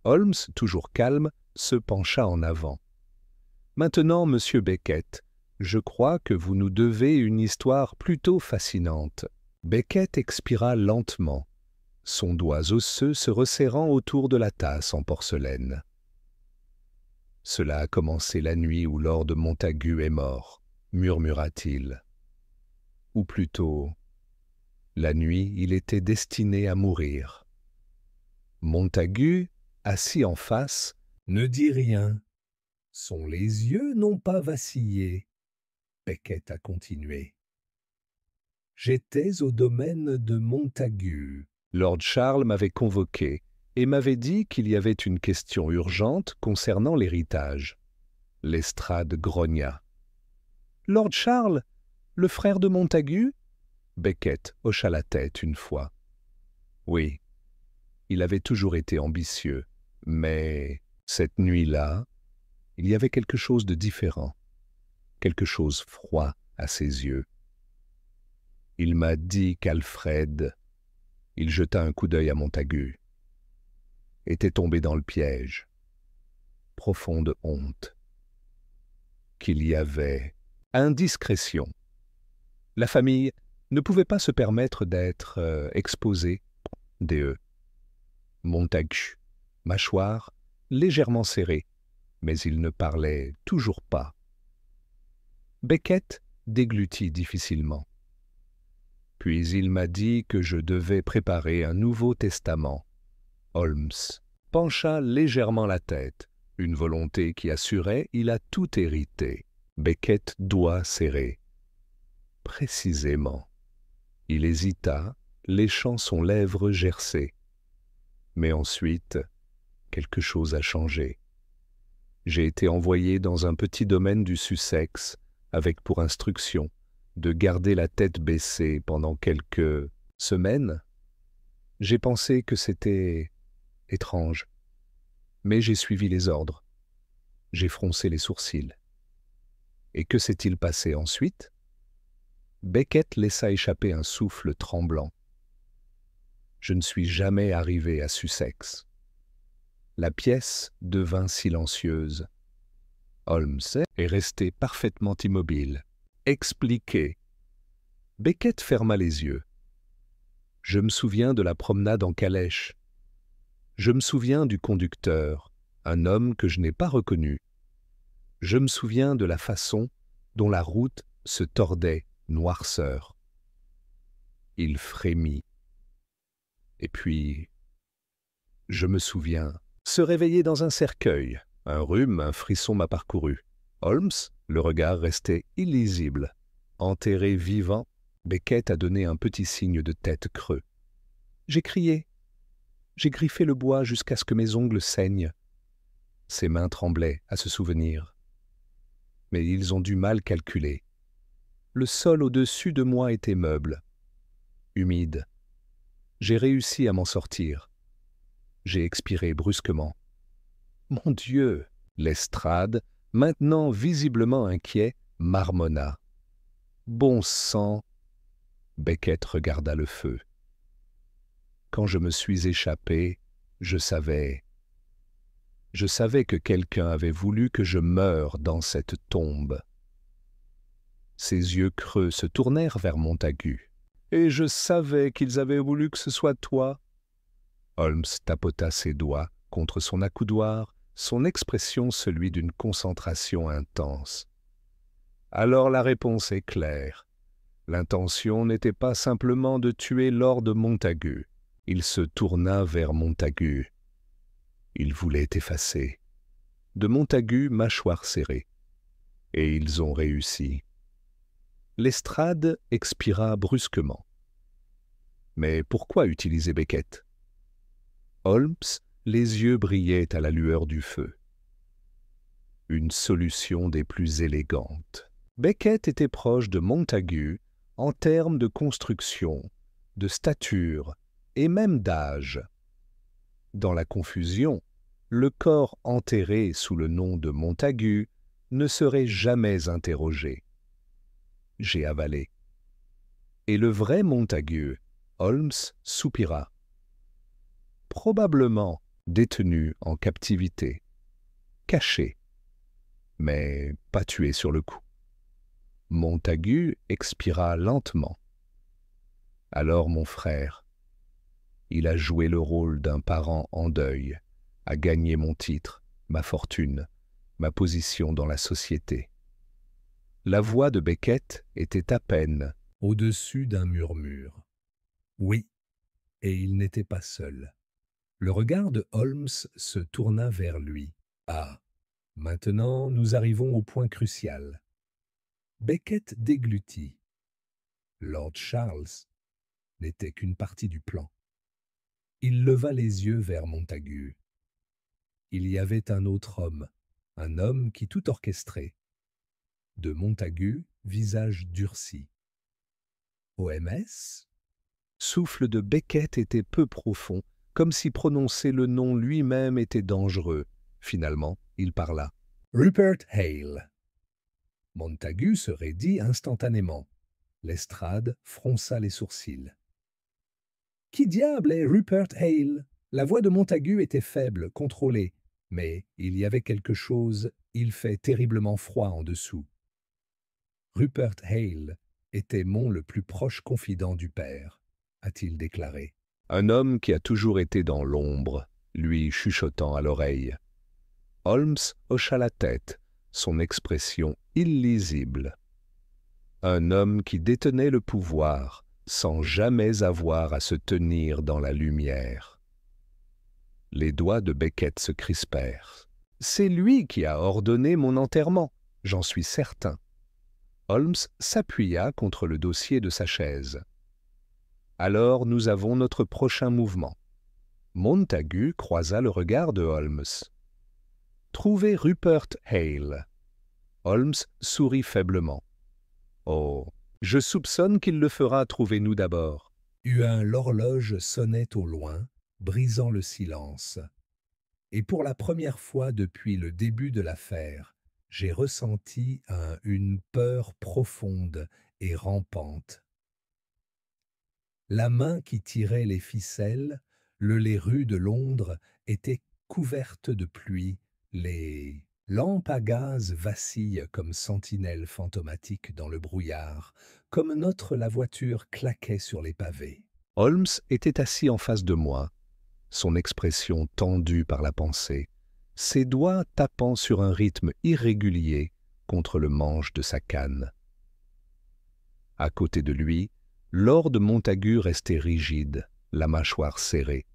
Holmes, toujours calme, se pencha en avant. « Maintenant, monsieur Beckett, je crois que vous nous devez une histoire plutôt fascinante. » Beckett expira lentement, son doigt osseux se resserrant autour de la tasse en porcelaine. « Cela a commencé la nuit où Lord Montagu est mort, murmura-t-il. Ou plutôt, la nuit il était destiné à mourir. » Montagu, assis en face, Ne dis rien. Son les yeux n'ont pas vacillé. Beckett a continué. J'étais au domaine de Montagu. Lord Charles m'avait convoqué et m'avait dit qu'il y avait une question urgente concernant l'héritage. Lestrade grogna. « Lord Charles, le frère de Montagu ?» Beckett hocha la tête une fois. Oui, il avait toujours été ambitieux, mais cette nuit-là, il y avait quelque chose de différent, quelque chose froid à ses yeux. Il m'a dit qu'Alfred, il jeta un coup d'œil à Montagu, était tombé dans le piège. Profonde honte. Qu'il y avait indiscrétion. La famille ne pouvait pas se permettre d'être exposée, D.E. Montagu, mâchoire légèrement serrée, mais il ne parlait toujours pas. Beckett déglutit difficilement. Puis il m'a dit que je devais préparer un Nouveau Testament. Holmes pencha légèrement la tête, une volonté qui assurait il a tout hérité. Beckett doigt serré. Précisément. Il hésita, léchant son lèvre gercée. Mais ensuite, quelque chose a changé. J'ai été envoyé dans un petit domaine du Sussex, avec pour instruction de garder la tête baissée pendant quelques semaines. J'ai pensé que c'était étrange, mais j'ai suivi les ordres. J'ai froncé les sourcils. Et que s'est-il passé ensuite? Beckett laissa échapper un souffle tremblant. Je ne suis jamais arrivé à Sussex. La pièce devint silencieuse. Holmes est resté parfaitement immobile. Expliquez. Beckett ferma les yeux. Je me souviens de la promenade en calèche. Je me souviens du conducteur, un homme que je n'ai pas reconnu. Je me souviens de la façon dont la route se tordait, noirceur. Il frémit. Et puis, je me souviens, se réveiller dans un cercueil. Un rhume, un frisson m'a parcouru. Holmes, le regard restait illisible. Enterré vivant, Beckett a donné un petit signe de tête creux. J'ai crié. J'ai griffé le bois jusqu'à ce que mes ongles saignent. Ses mains tremblaient à se souvenir. Mais ils ont dû mal calculer. Le sol au-dessus de moi était meuble, humide. J'ai réussi à m'en sortir. J'ai expiré brusquement. Mon Dieu! Lestrade, maintenant visiblement inquiet, marmonna. Bon sang! Beckett regarda le feu. Quand je me suis échappé, je savais que quelqu'un avait voulu que je meure dans cette tombe. Ses yeux creux se tournèrent vers Montagu. Et je savais qu'ils avaient voulu que ce soit toi. Holmes tapota ses doigts contre son accoudoir, son expression celui d'une concentration intense. Alors la réponse est claire. L'intention n'était pas simplement de tuer Lord Montagu. Il se tourna vers Montagu. Il voulait effacer. De Montagu, mâchoire serrée. Et ils ont réussi. Lestrade expira brusquement. Mais pourquoi utiliser Beckett? Holmes, les yeux brillaient à la lueur du feu. Une solution des plus élégantes. Beckett était proche de Montagu en termes de construction, de stature et même d'âge. Dans la confusion, le corps enterré sous le nom de Montagu ne serait jamais interrogé. J'ai avalé. Et le vrai Montagu, Holmes, soupira. Probablement détenu en captivité, caché, mais pas tué sur le coup. Montagu expira lentement. Alors mon frère, il a joué le rôle d'un parent en deuil, a gagné mon titre, ma fortune, ma position dans la société. La voix de Beckett était à peine au-dessus d'un murmure. Oui, et il n'était pas seul. Le regard de Holmes se tourna vers lui. Ah, maintenant nous arrivons au point crucial. Beckett déglutit. Lord Charles n'était qu'une partie du plan. Il leva les yeux vers Montagu. Il y avait un autre homme, un homme qui tout orchestrait. De Montagu, visage durci. OMS? Souffle de Beckett était peu profond, comme si prononcer le nom lui-même était dangereux. Finalement, il parla. Rupert Hale. Montagu se raidit instantanément. Lestrade fronça les sourcils. Qui diable est Rupert Hale? La voix de Montagu était faible, contrôlée, mais il y avait quelque chose, il fait terriblement froid en dessous. Rupert Hale était le plus proche confident du père, a-t-il déclaré. Un homme qui a toujours été dans l'ombre, lui chuchotant à l'oreille. Holmes hocha la tête, son expression illisible. Un homme qui détenait le pouvoir, sans jamais avoir à se tenir dans la lumière. Les doigts de Beckett se crispèrent. C'est lui qui a ordonné mon enterrement, j'en suis certain. Holmes s'appuya contre le dossier de sa chaise. Alors nous avons notre prochain mouvement. Montagu croisa le regard de Holmes. Trouver Rupert Hale. Holmes sourit faiblement. Oh, je soupçonne qu'il le fera, trouvez-nous d'abord. L'horloge sonnait au loin, brisant le silence. Et pour la première fois depuis le début de l'affaire, j'ai ressenti une peur profonde et rampante. La main qui tirait les ficelles, les rues de Londres étaient couvertes de pluie, les lampes à gaz vacillent comme sentinelles fantomatiques dans le brouillard, comme la voiture claquait sur les pavés. Holmes était assis en face de moi, son expression tendue par la pensée, ses doigts tapant sur un rythme irrégulier contre le manche de sa canne. À côté de lui, Lord Montagu restait rigide, la mâchoire serrée.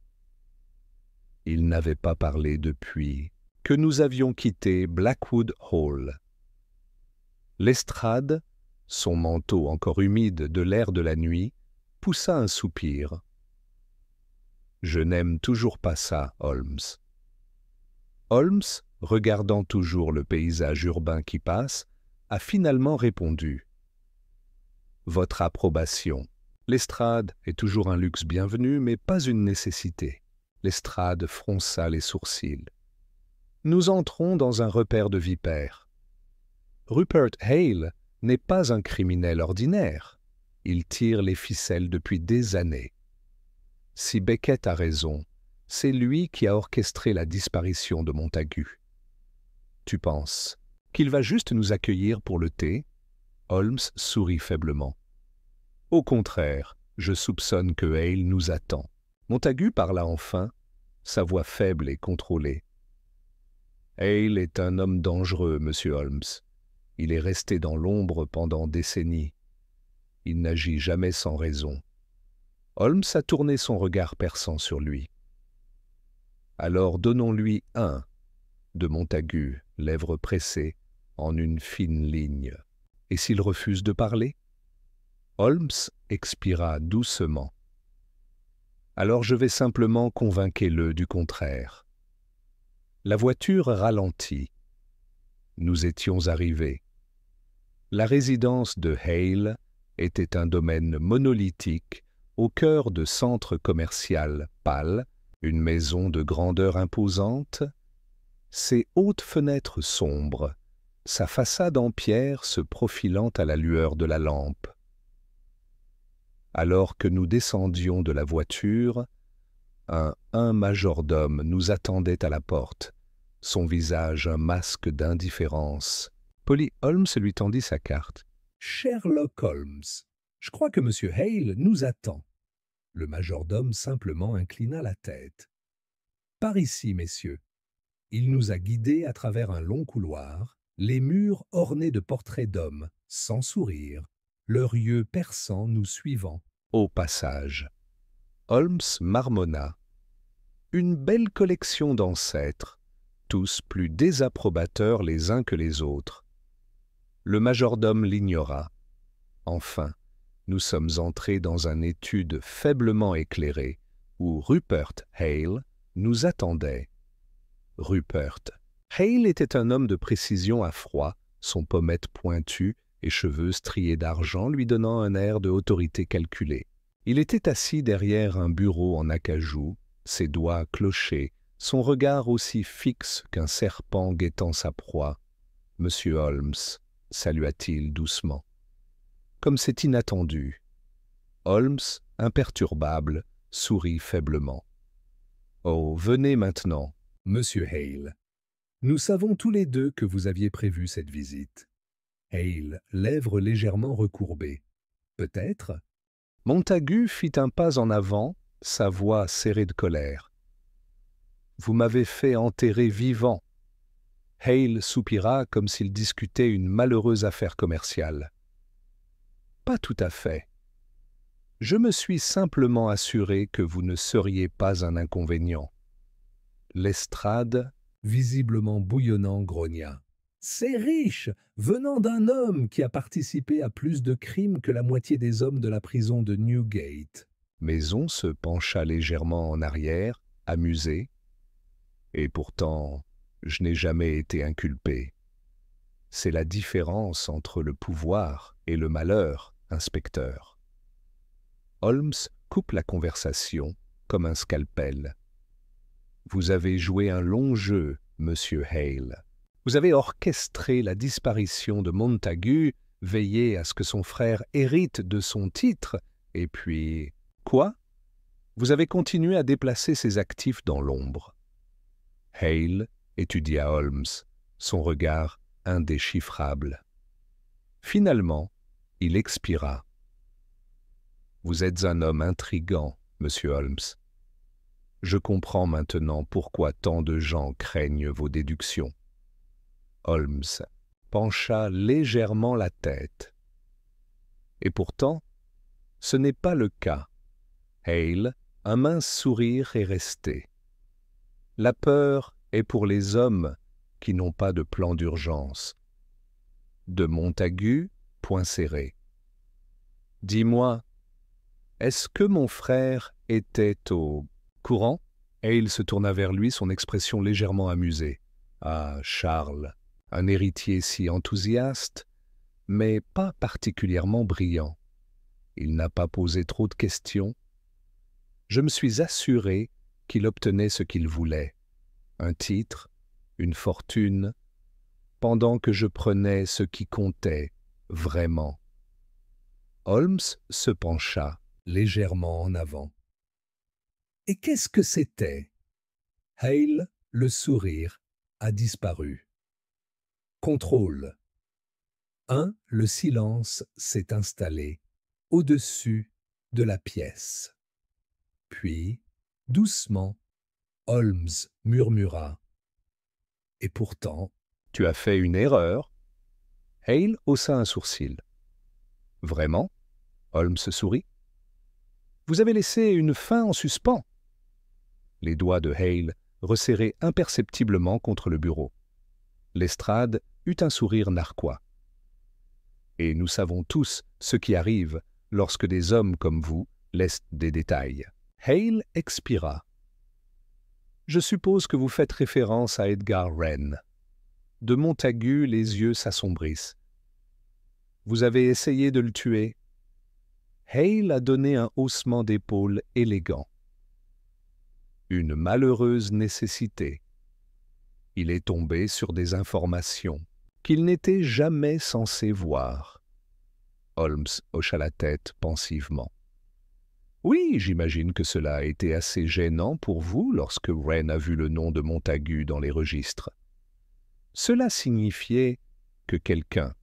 Il n'avait pas parlé depuis que nous avions quitté Blackwood Hall. Lestrade, son manteau encore humide de l'air de la nuit, poussa un soupir. « Je n'aime toujours pas ça, Holmes. » Holmes, regardant toujours le paysage urbain qui passe, a finalement répondu. « Votre approbation. Lestrade est toujours un luxe bienvenu, mais pas une nécessité. » Lestrade fronça les sourcils. « Nous entrons dans un repère de vipères. Rupert Hale n'est pas un criminel ordinaire. Il tire les ficelles depuis des années. Si Beckett a raison, c'est lui qui a orchestré la disparition de Montagu. Tu penses qu'il va juste nous accueillir pour le thé? Holmes sourit faiblement. Au contraire, je soupçonne que Hale nous attend. Montagu parla enfin, sa voix faible et contrôlée. Hale est un homme dangereux, monsieur Holmes. Il est resté dans l'ombre pendant décennies. Il n'agit jamais sans raison. Holmes a tourné son regard perçant sur lui. Alors donnons-lui un, de Montagu, lèvres pressées, en une fine ligne. Et s'il refuse de parler? Holmes expira doucement. Alors je vais simplement convaincre-le du contraire. La voiture ralentit. Nous étions arrivés. La résidence de Hale était un domaine monolithique au cœur de centre commercial pâle, une maison de grandeur imposante, ses hautes fenêtres sombres, sa façade en pierre se profilant à la lueur de la lampe. Alors que nous descendions de la voiture, un majordome nous attendait à la porte, son visage un masque d'indifférence. Polly Holmes lui tendit sa carte. « Sherlock Holmes, je crois que M. Hale nous attend. » Le majordome simplement inclina la tête. « Par ici, messieurs. » Il nous a guidés à travers un long couloir, les murs ornés de portraits d'hommes, sans sourire, leurs yeux perçants nous suivant. Au passage, Holmes marmonna. Une belle collection d'ancêtres, tous plus désapprobateurs les uns que les autres. Le majordome l'ignora. Enfin, nous sommes entrés dans un étude faiblement éclairé, où Rupert Hale nous attendait. Rupert Hale était un homme de précision à froid, son pommette pointue et cheveux striés d'argent lui donnant un air de autorité calculée. Il était assis derrière un bureau en acajou, ses doigts clochés, son regard aussi fixe qu'un serpent guettant sa proie. « Monsieur Holmes », salua-t-il doucement. Comme c'est inattendu. Holmes, imperturbable, sourit faiblement. « Oh, venez maintenant. » Monsieur Hale, nous savons tous les deux que vous aviez prévu cette visite. Hale, lèvres légèrement recourbées. Peut-être? Montagu fit un pas en avant, sa voix serrée de colère. « Vous m'avez fait enterrer vivant. » Hale soupira comme s'il discutait une malheureuse affaire commerciale. « Pas tout à fait. Je me suis simplement assuré que vous ne seriez pas un inconvénient. » Lestrade, visiblement bouillonnant, grogna. « C'est riche, venant d'un homme qui a participé à plus de crimes que la moitié des hommes de la prison de Newgate. » Maison se pencha légèrement en arrière, amusé. « Et pourtant, je n'ai jamais été inculpé. C'est la différence entre le pouvoir et le malheur, inspecteur. » Holmes coupe la conversation comme un scalpel. « Vous avez joué un long jeu, monsieur Hale. Vous avez orchestré la disparition de Montagu, veillé à ce que son frère hérite de son titre, et puis... Quoi? Vous avez continué à déplacer ses actifs dans l'ombre. » Hale étudia Holmes, son regard indéchiffrable. Finalement, il expira. « Vous êtes un homme intrigant, monsieur Holmes. Je comprends maintenant pourquoi tant de gens craignent vos déductions. » Holmes pencha légèrement la tête. « Et pourtant, ce n'est pas le cas. » Hale, un mince sourire est resté. « La peur est pour les hommes qui n'ont pas de plan d'urgence. » De Montagu, point serré. « Dis-moi, est-ce que mon frère était au courant ?» Hale se tourna vers lui, son expression légèrement amusée. « Ah, Charles, un héritier si enthousiaste, mais pas particulièrement brillant. Il n'a pas posé trop de questions. Je me suis assuré qu'il obtenait ce qu'il voulait, un titre, une fortune, pendant que je prenais ce qui comptait vraiment. » Holmes se pencha légèrement en avant. « Et qu'est-ce que c'était ?» Hale, le sourire, a disparu. Contrôle. Le silence s'est installé au-dessus de la pièce. Puis, doucement, Holmes murmura. « Et pourtant... » « Tu as fait une erreur. » Hale haussa un sourcil. « Vraiment ?» Holmes sourit. « Vous avez laissé une fin en suspens. » Les doigts de Hale resserrés imperceptiblement contre le bureau. Lestrade eut un sourire narquois. « Et nous savons tous ce qui arrive lorsque des hommes comme vous laissent des détails. » Hale expira. « Je suppose que vous faites référence à Edgar Wren. » De Montagu, les yeux s'assombrissent. « Vous avez essayé de le tuer ?» Hale a donné un haussement d'épaules élégant. « Une malheureuse nécessité. Il est tombé sur des informations qu'il n'était jamais censé voir. » Holmes hocha la tête pensivement. Oui, j'imagine que cela a été assez gênant pour vous lorsque Wren a vu le nom de Montagu dans les registres. Cela signifiait que quelqu'un,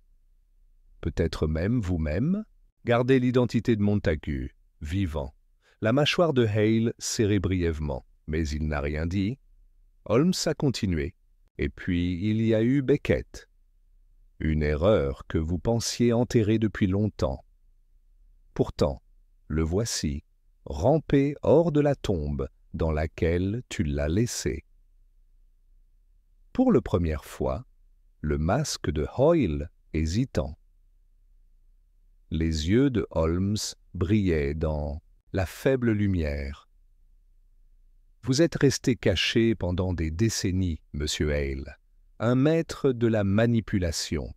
peut-être même vous-même, gardait l'identité de Montagu, vivant. La mâchoire de Hale serrait brièvement, mais il n'a rien dit. Holmes a continué. Et puis il y a eu Beckett. Une erreur que vous pensiez enterrée depuis longtemps. Pourtant, le voici, rampé hors de la tombe dans laquelle tu l'as laissé. Pour la première fois, le masque de Hoyle hésitant. Les yeux de Holmes brillaient dans la faible lumière. Vous êtes resté caché pendant des décennies, monsieur Hale, un maître de la manipulation.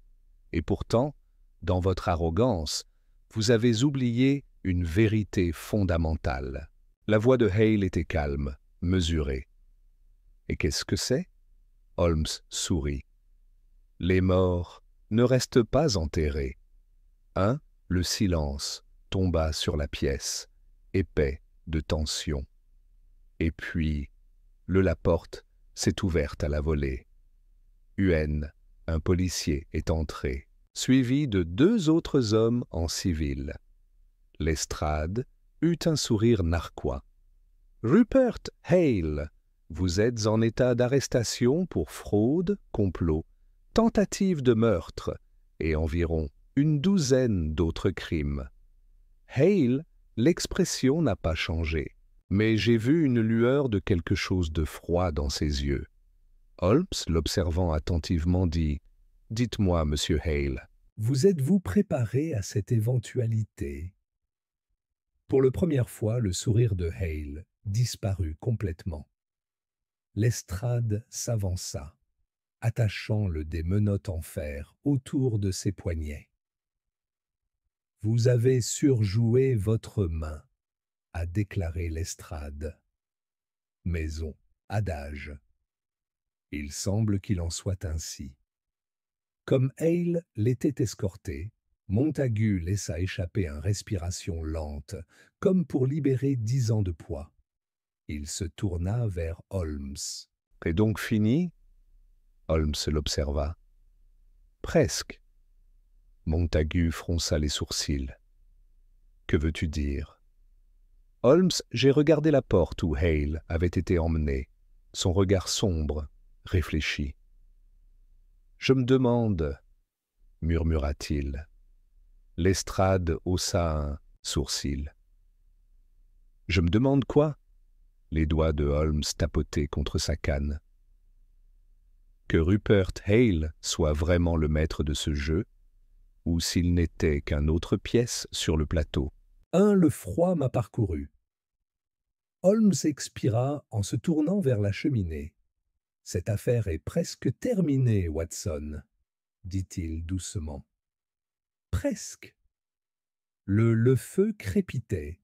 Et pourtant, dans votre arrogance, vous avez oublié une vérité fondamentale. La voix de Hale était calme, mesurée. Et qu'est-ce que c'est? Holmes sourit. Les morts ne restent pas enterrés. Le silence tomba sur la pièce, épais de tension. Et puis, la porte s'est ouverte à la volée. Huen, un policier, est entré, suivi de 2 autres hommes en civil. Lestrade eut un sourire narquois. « Rupert Hale, vous êtes en état d'arrestation pour fraude, complot, tentative de meurtre et environ une douzaine d'autres crimes. » Hale, l'expression n'a pas changé, mais j'ai vu une lueur de quelque chose de froid dans ses yeux. Holmes, l'observant attentivement, dit « Dites-moi, monsieur Hale. » Vous êtes-vous préparé à cette éventualité? Pour la première fois, le sourire de Hale disparut complètement. Lestrade s'avança, attachant des menottes en fer autour de ses poignets. Vous avez surjoué votre main, a déclaré Lestrade. Maison, adage. Il semble qu'il en soit ainsi. Comme Hale l'était escorté, Montagu laissa échapper une respiration lente, comme pour libérer 10 ans de poids. Il se tourna vers Holmes. « Et donc fini ?» Holmes l'observa. « Presque. » Montagu fronça les sourcils. « Que veux-tu dire ?» Holmes, j'ai regardé la porte où Hale avait été emmené, son regard sombre, réfléchi. « Je me demande, » murmura-t-il. Lestrade haussa un sourcil. « Je me demande quoi ?» Les doigts de Holmes tapotaient contre sa canne. « Que Rupert Hale soit vraiment le maître de ce jeu, ou s'il n'était qu'une autre pièce sur le plateau. » Le froid m'a parcouru. Holmes expira en se tournant vers la cheminée. « Cette affaire est presque terminée, Watson, » dit-il doucement. « Presque. » Le feu crépitait,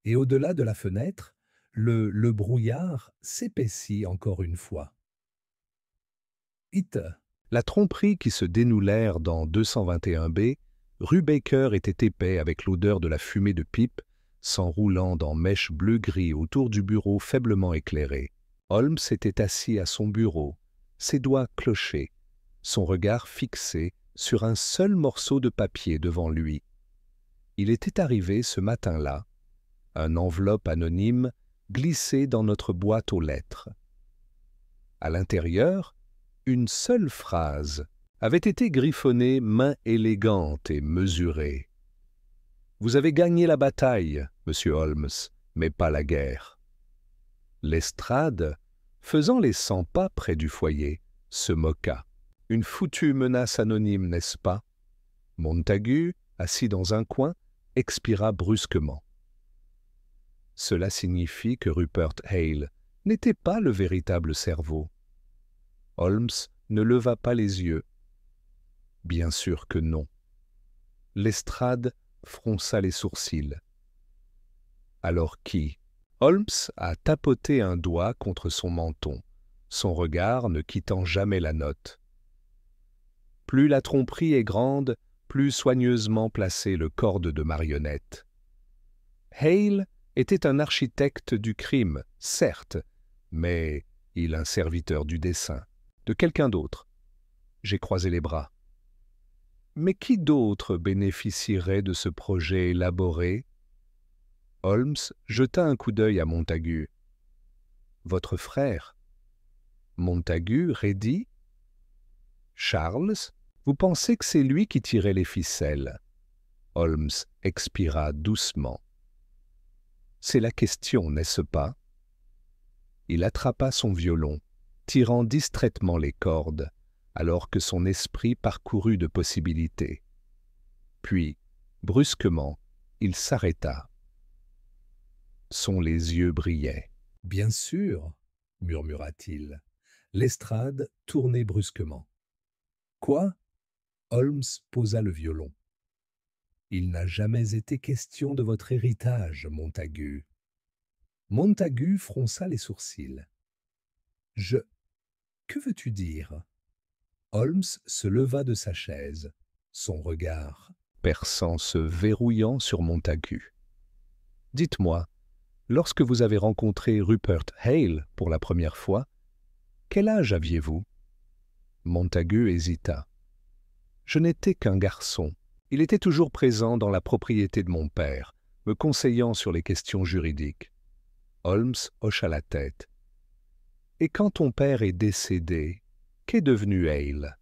et au-delà de la fenêtre, le brouillard s'épaissit encore une fois. La tromperie qui se dénoue l'air dans 221B, rue Baker était épais avec l'odeur de la fumée de pipe, s'enroulant dans mèches bleu-gris autour du bureau faiblement éclairé. Holmes était assis à son bureau, ses doigts clochés, son regard fixé sur un seul morceau de papier devant lui. Il était arrivé ce matin-là, une enveloppe anonyme glissée dans notre boîte aux lettres. À l'intérieur, une seule phrase avait été griffonnée main élégante et mesurée. « Vous avez gagné la bataille, monsieur Holmes, mais pas la guerre. » Lestrade, faisant les 100 pas près du foyer, se moqua. « Une foutue menace anonyme, n'est-ce pas ?» Montagu, assis dans un coin, expira brusquement. Cela signifie que Rupert Hale n'était pas le véritable cerveau. Holmes ne leva pas les yeux. Bien sûr que non. Lestrade fronça les sourcils. Alors qui? Holmes a tapoté un doigt contre son menton, son regard ne quittant jamais la note. Plus la tromperie est grande, plus soigneusement placée le corde de marionnette. Hale était un architecte du crime, certes, mais il un serviteur du dessein, de quelqu'un d'autre. J'ai croisé les bras. Mais qui d'autre bénéficierait de ce projet élaboré? Holmes jeta un coup d'œil à Montagu. Votre frère. Montagu raidit. Charles, vous pensez que c'est lui qui tirait les ficelles? Holmes expira doucement. C'est la question, n'est-ce pas? Il attrapa son violon, tirant distraitement les cordes, alors que son esprit parcourut de possibilités. Puis, brusquement, il s'arrêta. Son les yeux brillaient. « Bien sûr, murmura-t-il. Lestrade tournait brusquement. « Quoi ?» Holmes posa le violon. « Il n'a jamais été question de votre héritage, Montagu. » Montagu fronça les sourcils. « Que veux-tu dire ?» Holmes se leva de sa chaise, son regard Perçant se verrouillant sur Montagu. « Dites-moi, lorsque vous avez rencontré Rupert Hale pour la première fois, quel âge aviez-vous? » Montagu hésita. « Je n'étais qu'un garçon. Il était toujours présent dans la propriété de mon père, me conseillant sur les questions juridiques. » Holmes hocha la tête. « Et quand ton père est décédé, qu'est devenu Hale? »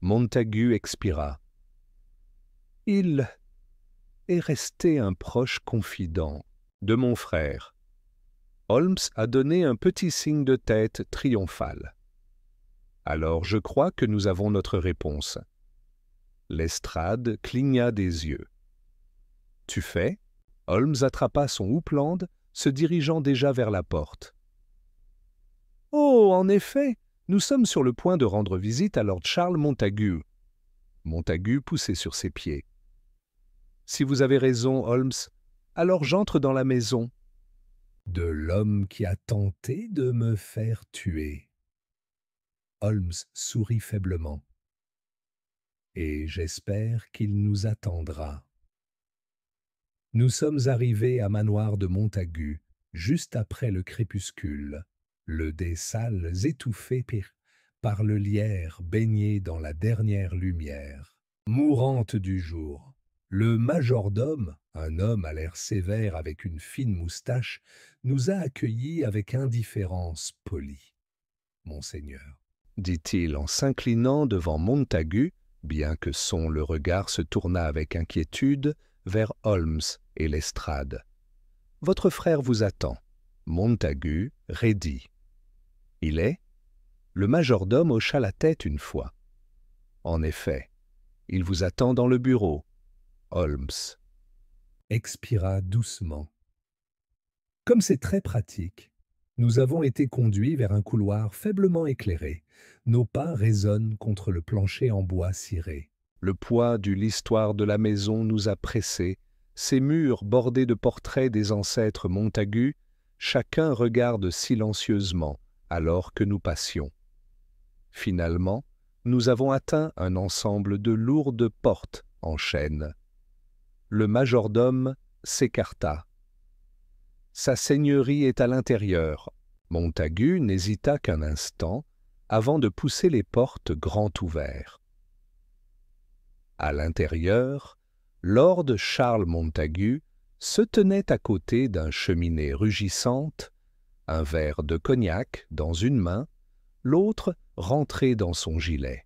Montagu expira. « Il est resté un proche confident de mon frère. » Holmes a donné un petit signe de tête triomphal. « Alors je crois que nous avons notre réponse. » Lestrade cligna des yeux. « Tu fais ?» Holmes attrapa son houppeland, se dirigeant déjà vers la porte. « Oh, en effet, nous sommes sur le point de rendre visite à Lord Charles Montagu. » Montagu poussait sur ses pieds. « Si vous avez raison, Holmes, alors j'entre dans la maison. » « De l'homme qui a tenté de me faire tuer. » Holmes sourit faiblement. « Et j'espère qu'il nous attendra. » Nous sommes arrivés à Manoir de Montagu, juste après le crépuscule, le des salles étouffées par le lierre baigné dans la dernière lumière, mourante du jour. Le majordome, un homme à l'air sévère avec une fine moustache, nous a accueillis avec indifférence polie. « Monseigneur, » dit-il en s'inclinant devant Montagu, bien que le regard se tournât avec inquiétude vers Holmes et Lestrade. « Votre frère vous attend. » Montagu raidit. « Il est ?» Le majordome hocha la tête une fois. « En effet, il vous attend dans le bureau. » Holmes expira doucement. Comme c'est très pratique, nous avons été conduits vers un couloir faiblement éclairé. Nos pas résonnent contre le plancher en bois ciré. Le poids de l'histoire de la maison nous a pressés. Ces murs bordés de portraits des ancêtres Montagu, chacun regarde silencieusement alors que nous passions. Finalement, nous avons atteint un ensemble de lourdes portes en chêne. Le majordome s'écarta. « Sa seigneurie est à l'intérieur. » Montagu n'hésita qu'un instant avant de pousser les portes grand ouvertes. À l'intérieur, Lord Charles Montagu se tenait à côté d'un cheminée rugissante, un verre de cognac dans une main, l'autre rentré dans son gilet.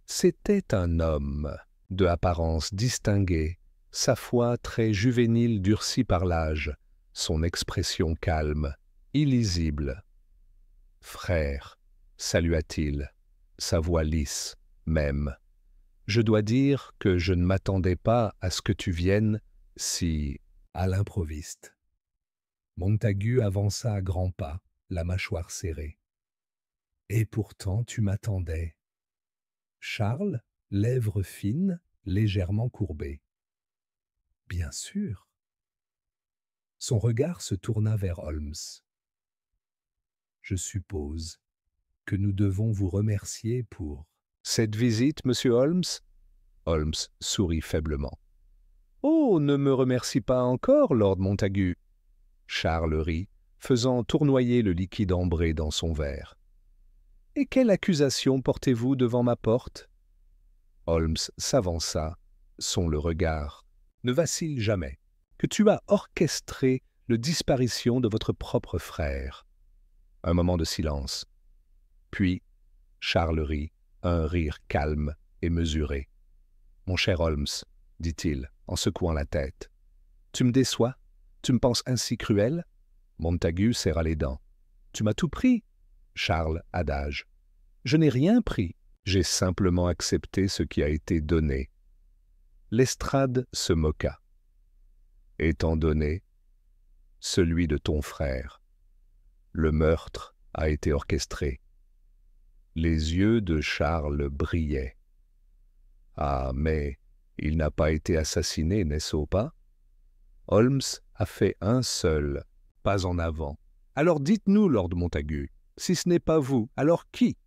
C'était un homme de apparence distinguée, sa voix très juvénile durcie par l'âge, son expression calme, illisible. « Frère, » salua-t-il, sa voix lisse, même. « Je dois dire que je ne m'attendais pas à ce que tu viennes si... » À l'improviste. Montagu avança à grands pas, la mâchoire serrée. « Et pourtant tu m'attendais. » Charles, lèvres fines, légèrement courbées. « Bien sûr. » Son regard se tourna vers Holmes. « Je suppose que nous devons vous remercier pour... » « Cette visite, monsieur Holmes ?» Holmes sourit faiblement. « Oh, ne me remercie pas encore, Lord Montagu. Charles rit, faisant tournoyer le liquide ambré dans son verre. « Et quelle accusation portez-vous devant ma porte ?» Holmes s'avança, son le regard. « Ne vacille jamais, que tu as orchestré la disparition de votre propre frère. » Un moment de silence. Puis, Charles rit, un rire calme et mesuré. « Mon cher Holmes, dit-il, en secouant la tête, tu me déçois? Tu me penses ainsi cruel? » Montagu serra les dents. « Tu m'as tout pris, Charles, adage. Je n'ai rien pris, j'ai simplement accepté ce qui a été donné. » Lestrade se moqua. « Étant donné, celui de ton frère. Le meurtre a été orchestré. » Les yeux de Charles brillaient. « Ah, mais il n'a pas été assassiné, n'est-ce pas? » Holmes a fait un seul pas en avant. « Alors dites-nous, Lord Montagu, si ce n'est pas vous, alors qui ?»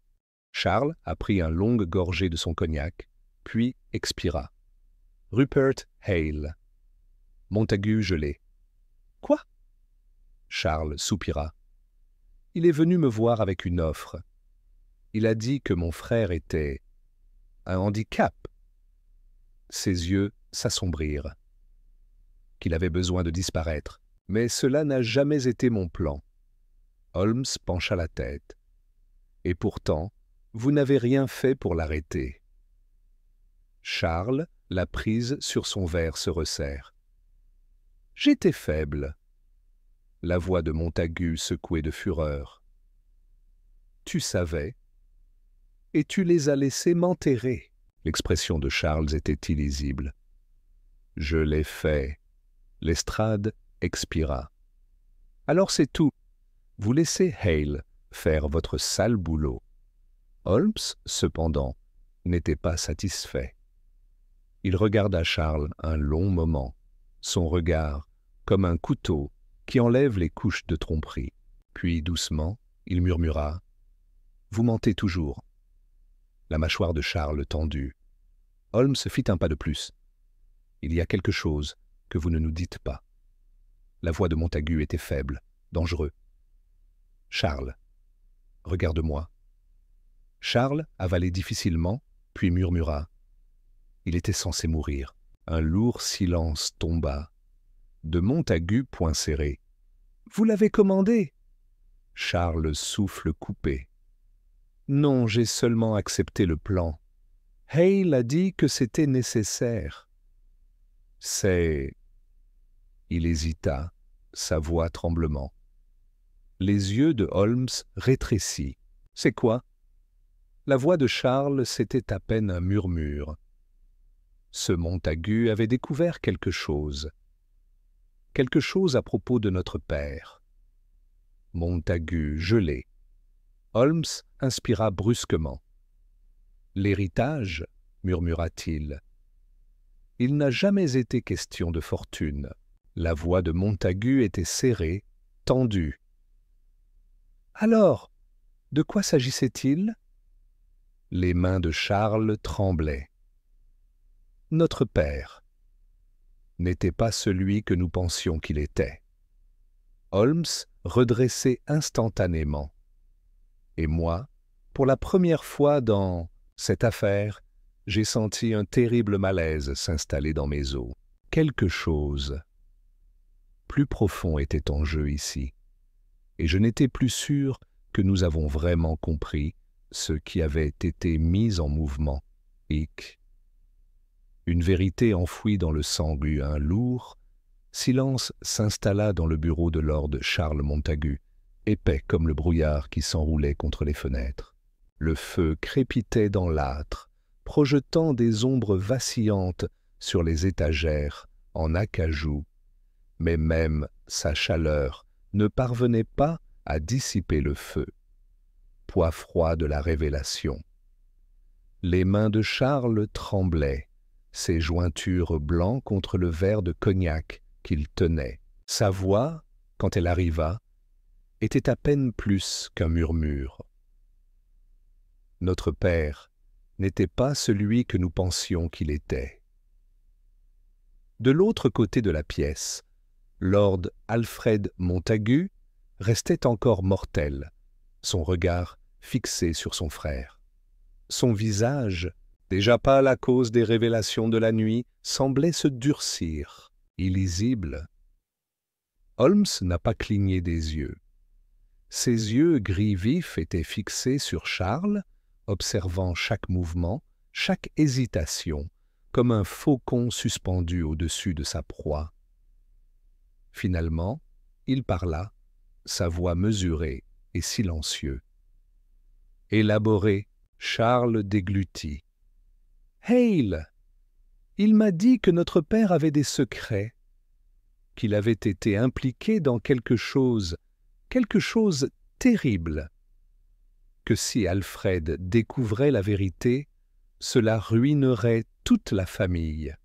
Charles a pris une longue gorgée de son cognac, puis expira. « Rupert Hale. » Montagu gelé. « Quoi ?» Charles soupira. « Il est venu me voir avec une offre. Il a dit que mon frère était un handicap. » Ses yeux s'assombrirent. Qu'il avait besoin de disparaître. Mais cela n'a jamais été mon plan. Holmes pencha la tête. Et pourtant, vous n'avez rien fait pour l'arrêter. Charles, la prise sur son verre, se resserre. J'étais faible. La voix de Montagu secouée de fureur. Tu savais, et tu les as laissés m'enterrer. L'expression de Charles était illisible. Je l'ai fait. Lestrade expira. Alors c'est tout. Vous laissez Hale faire votre sale boulot. Holmes, cependant, n'était pas satisfait. Il regarda Charles un long moment, son regard comme un couteau qui enlève les couches de tromperie. Puis, doucement, il murmura « Vous mentez toujours. » La mâchoire de Charles tendue. Holmes fit un pas de plus. « Il y a quelque chose que vous ne nous dites pas. » La voix de Montagu était faible, dangereux. « Charles, regarde-moi. » Charles avalait difficilement, puis murmura. Il était censé mourir. Un lourd silence tomba. De Montagu, poing serré. « Vous l'avez commandé ?» Charles souffle coupé. « Non, j'ai seulement accepté le plan. Hale a dit que c'était nécessaire. » « C'est... » Il hésita, sa voix tremblement. Les yeux de Holmes rétrécis. « C'est quoi ?» La voix de Charles, c'était à peine un murmure. Ce Montagu avait découvert quelque chose à propos de notre père. Montagu gelé. Holmes inspira brusquement. « L'héritage, murmura-t-il. Il n'a jamais été question de fortune. » La voix de Montagu était serrée, tendue. « Alors, de quoi s'agissait-il » Les mains de Charles tremblaient. « Notre père n'était pas celui que nous pensions qu'il était. » Holmes redressait instantanément. Et moi, pour la première fois dans cette affaire, j'ai senti un terrible malaise s'installer dans mes os. Quelque chose plus profond était en jeu ici, et je n'étais plus sûr que nous avons vraiment compris ce qui avait été mis en mouvement. Hic. Une vérité enfouie dans le sang eut un lourd silence s'installa dans le bureau de Lord Charles Montagu, épais comme le brouillard qui s'enroulait contre les fenêtres. Le feu crépitait dans l'âtre, projetant des ombres vacillantes sur les étagères en acajou, mais même sa chaleur ne parvenait pas à dissiper le feu. Poids froid de la révélation. Les mains de Charles tremblaient, ses jointures blancs contre le verre de cognac qu'il tenait. Sa voix, quand elle arriva, était à peine plus qu'un murmure. Notre père n'était pas celui que nous pensions qu'il était. De l'autre côté de la pièce, Lord Alfred Montagu restait encore mortel, son regard fixé sur son frère. Son visage, déjà pâle à cause des révélations de la nuit, semblait se durcir, illisible. Holmes n'a pas cligné des yeux. Ses yeux gris vifs étaient fixés sur Charles, observant chaque mouvement, chaque hésitation, comme un faucon suspendu au-dessus de sa proie. Finalement, il parla, sa voix mesurée et silencieuse. Élaboré, Charles déglutit. « Hale, il m'a dit que notre père avait des secrets, qu'il avait été impliqué dans quelque chose terrible, que si Alfred découvrait la vérité, cela ruinerait toute la famille. »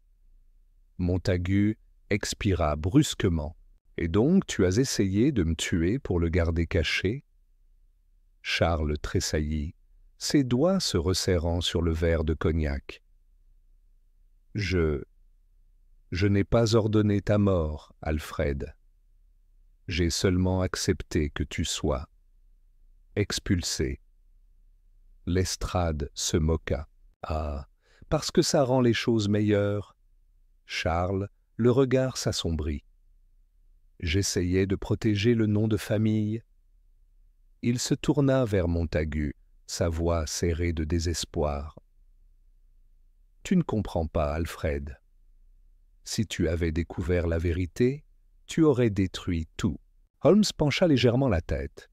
Montagu expira brusquement. « Et donc tu as essayé de me tuer pour le garder caché ?» Charles tressaillit, ses doigts se resserrant sur le verre de cognac. « Je n'ai pas ordonné ta mort, Alfred. J'ai seulement accepté que tu sois expulsé. » Lestrade se moqua. « Ah, parce que ça rend les choses meilleures. » Charles, le regard s'assombrit. J'essayais de protéger le nom de famille. Il se tourna vers Montagu, sa voix serrée de désespoir. « Tu ne comprends pas, Alfred. Si tu avais découvert la vérité, tu aurais détruit tout. » Holmes pencha légèrement la tête.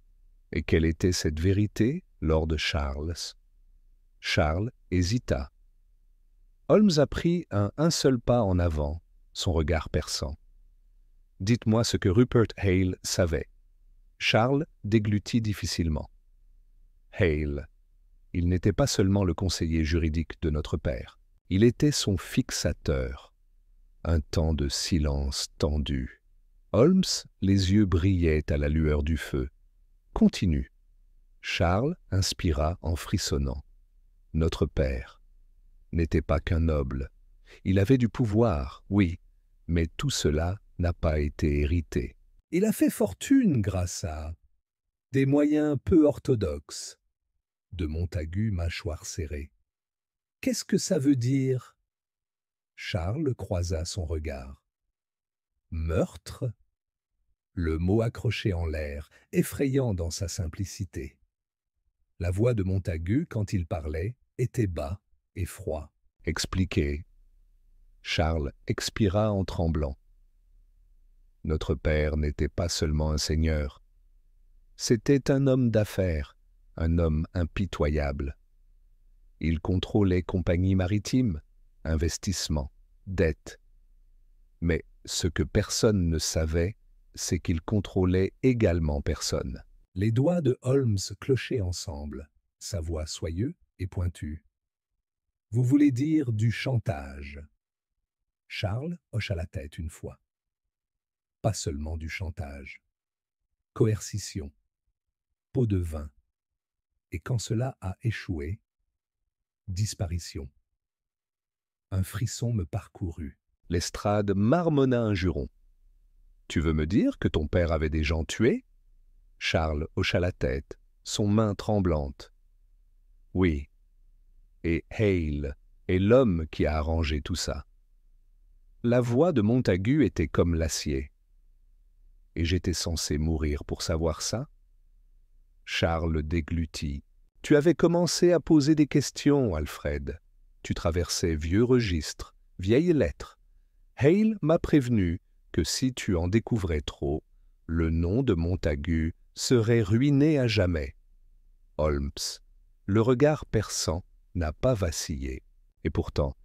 « Et quelle était cette vérité, Lord Charles ?» Charles hésita. Holmes a pris un seul pas en avant, son regard perçant. « Dites-moi ce que Rupert Hale savait. » Charles déglutit difficilement. « Hale, il n'était pas seulement le conseiller juridique de notre père, il était son fixateur. » Un temps de silence tendu. Holmes, les yeux brillaient à la lueur du feu. « Continue. » Charles inspira en frissonnant. « Notre père n'était pas qu'un noble. Il avait du pouvoir, oui, mais tout cela n'a pas été hérité. Il a fait fortune grâce à des moyens peu orthodoxes. » De Montagu, mâchoire serrée. « Qu'est-ce que ça veut dire ?» Charles croisa son regard. « Meurtre ?» Le mot accroché en l'air, effrayant dans sa simplicité. La voix de Montagu, quand il parlait, était bas et froid. « Expliquez. » Charles expira en tremblant. « Notre père n'était pas seulement un seigneur. C'était un homme d'affaires, un homme impitoyable. Il contrôlait compagnies maritimes, investissements, dettes. Mais ce que personne ne savait, c'est qu'il contrôlait également personne. » Les doigts de Holmes clochaient ensemble, sa voix soyeuse et pointue. « Vous voulez dire du chantage ?» Charles hocha la tête une fois. « Pas seulement du chantage. Coercition, pot de vin. Et quand cela a échoué, disparition. » Un frisson me parcourut. Lestrade marmonna un juron. « Tu veux me dire que ton père avait des gens tués ?» Charles hocha la tête, son main tremblante. « Oui. Et Hale est l'homme qui a arrangé tout ça. » La voix de Montagu était comme l'acier. « Et j'étais censé mourir pour savoir ça ?» Charles déglutit. « Tu avais commencé à poser des questions, Alfred. Tu traversais vieux registres, vieilles lettres. Hale m'a prévenu que si tu en découvrais trop, le nom de Montagu serait ruiné à jamais. » Holmes, le regard perçant, n'a pas vacillé. Et pourtant,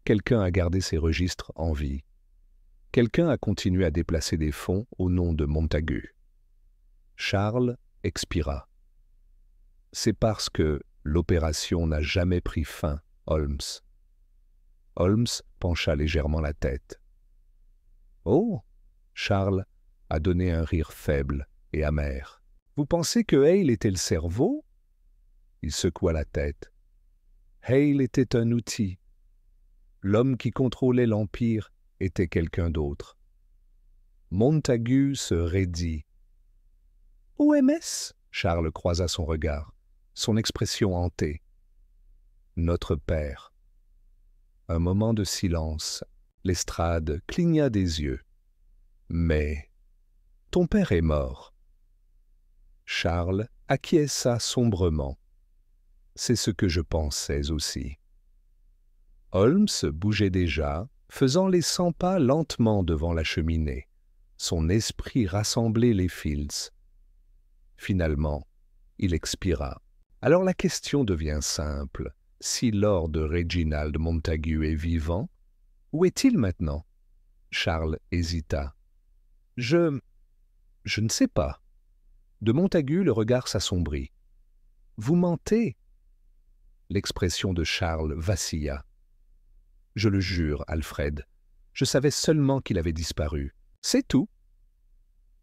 quelqu'un a gardé ses registres en vie. Quelqu'un a continué à déplacer des fonds au nom de Montagu. Charles expira. « C'est parce que l'opération n'a jamais pris fin, Holmes. » Holmes pencha légèrement la tête. « Oh !» Charles a donné un rire faible et amer. « Vous pensez que Hale était le cerveau ?» Il secoua la tête. « Hale était un outil. L'homme qui contrôlait l'Empire était quelqu'un d'autre. » Montagu se raidit. « OMS » Charles croisa son regard, son expression hantée. « Notre père. » Un moment de silence. Lestrade cligna des yeux. « Mais ton père est mort. » Charles acquiesça sombrement. « C'est ce que je pensais aussi. » Holmes bougeait déjà, faisant les 100 pas lentement devant la cheminée. Son esprit rassemblait les fils. Finalement, il expira. Alors la question devient simple. Si Lord Reginald Montagu est vivant, où est-il maintenant? Charles hésita. Je ne sais pas. De Montagu, le regard s'assombrit. Vous mentez. L'expression de Charles vacilla. Je le jure, Alfred, je savais seulement qu'il avait disparu. C'est tout.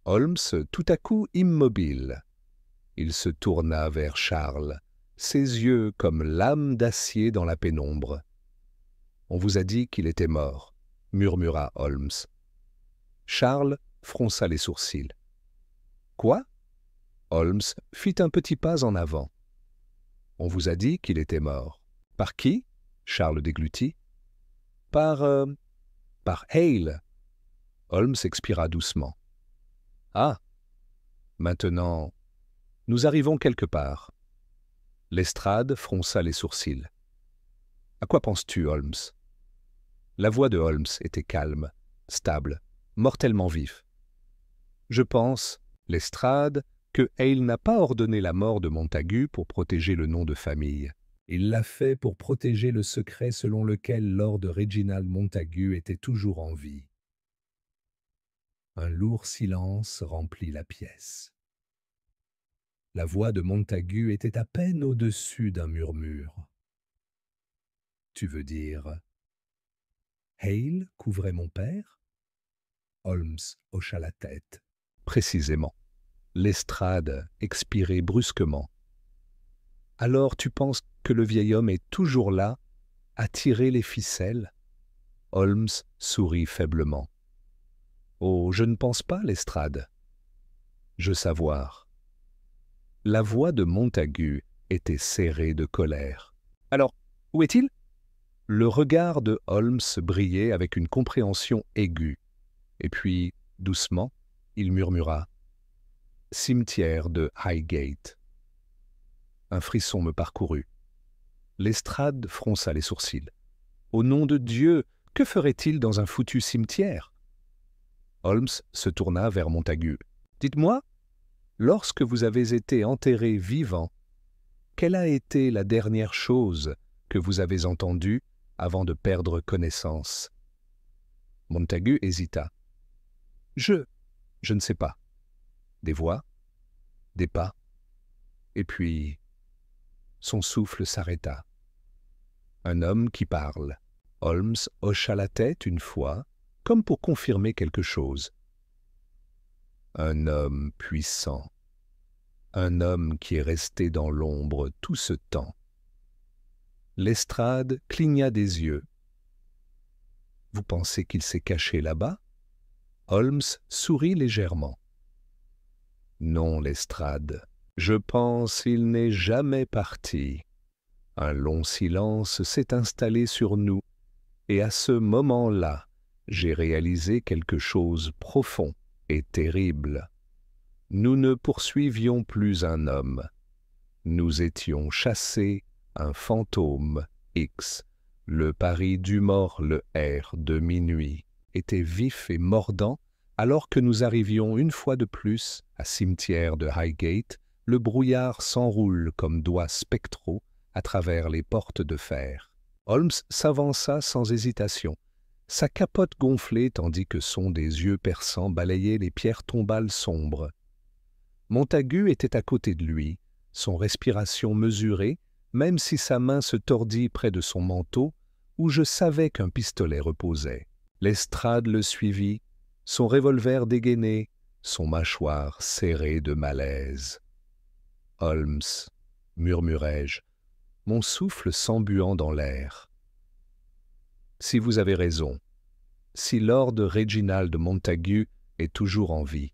Holmes, tout à coup immobile. Il se tourna vers Charles, ses yeux comme lames d'acier dans la pénombre. On vous a dit qu'il était mort, murmura Holmes. Charles fronça les sourcils. Quoi? Holmes fit un petit pas en avant. On vous a dit qu'il était mort. Par qui? Charles déglutit. Par Hale. Holmes expira doucement. Ah! Maintenant, nous arrivons quelque part. Lestrade fronça les sourcils. À quoi penses-tu, Holmes? La voix de Holmes était calme, stable, mortellement vif. Je pense, Lestrade, que Hale n'a pas ordonné la mort de Montagu pour protéger le nom de famille. Il l'a fait pour protéger le secret selon lequel Lord Reginald Montagu était toujours en vie. Un lourd silence remplit la pièce. La voix de Montagu était à peine au-dessus d'un murmure. « Tu veux dire, Hale couvrait mon père ?» Holmes hocha la tête. « Précisément. » Lestrade expirait brusquement. « Alors tu penses que le vieil homme est toujours là, à tirer les ficelles ?» Holmes sourit faiblement. « Oh, je ne pense pas, Lestrade. »« Je savoir. » La voix de Montagu était serrée de colère. « Alors, où est-il » Le regard de Holmes brillait avec une compréhension aiguë. Et puis, doucement, il murmura « Cimetière de Highgate ». Un frisson me parcourut. Lestrade fronça les sourcils. « Au nom de Dieu, que ferait-il dans un foutu cimetière ?» Holmes se tourna vers Montagu. « Dites-moi, lorsque vous avez été enterré vivant, quelle a été la dernière chose que vous avez entendue avant de perdre connaissance ?» Montagu hésita. « Je ne sais pas. Des voix, des pas. Et puis, son souffle s'arrêta. Un homme qui parle. Holmes hocha la tête une fois, comme pour confirmer quelque chose. Un homme puissant. Un homme qui est resté dans l'ombre tout ce temps. Lestrade cligna des yeux. « Vous pensez qu'il s'est caché là-bas » Holmes sourit légèrement. « Non, Lestrade, je pense qu'il n'est jamais parti. » Un long silence s'est installé sur nous, et à ce moment-là, j'ai réalisé quelque chose profond et terrible. Nous ne poursuivions plus un homme. Nous étions chassés un fantôme X. Le Paris du mort, le R de minuit, était vif et mordant, alors que nous arrivions une fois de plus à cimetière de Highgate, le brouillard s'enroule comme doigts spectraux à travers les portes de fer. Holmes s'avança sans hésitation, sa capote gonflée tandis que son des yeux perçants balayaient les pierres tombales sombres. Montagu était à côté de lui, son respiration mesurée, même si sa main se tordit près de son manteau, où je savais qu'un pistolet reposait. Lestrade le suivit, son revolver dégainé, son mâchoire serrée de malaise. « Holmes, » murmurai-je, mon souffle s'embuant dans l'air. « Si vous avez raison, si Lord Reginald Montagu est toujours en vie.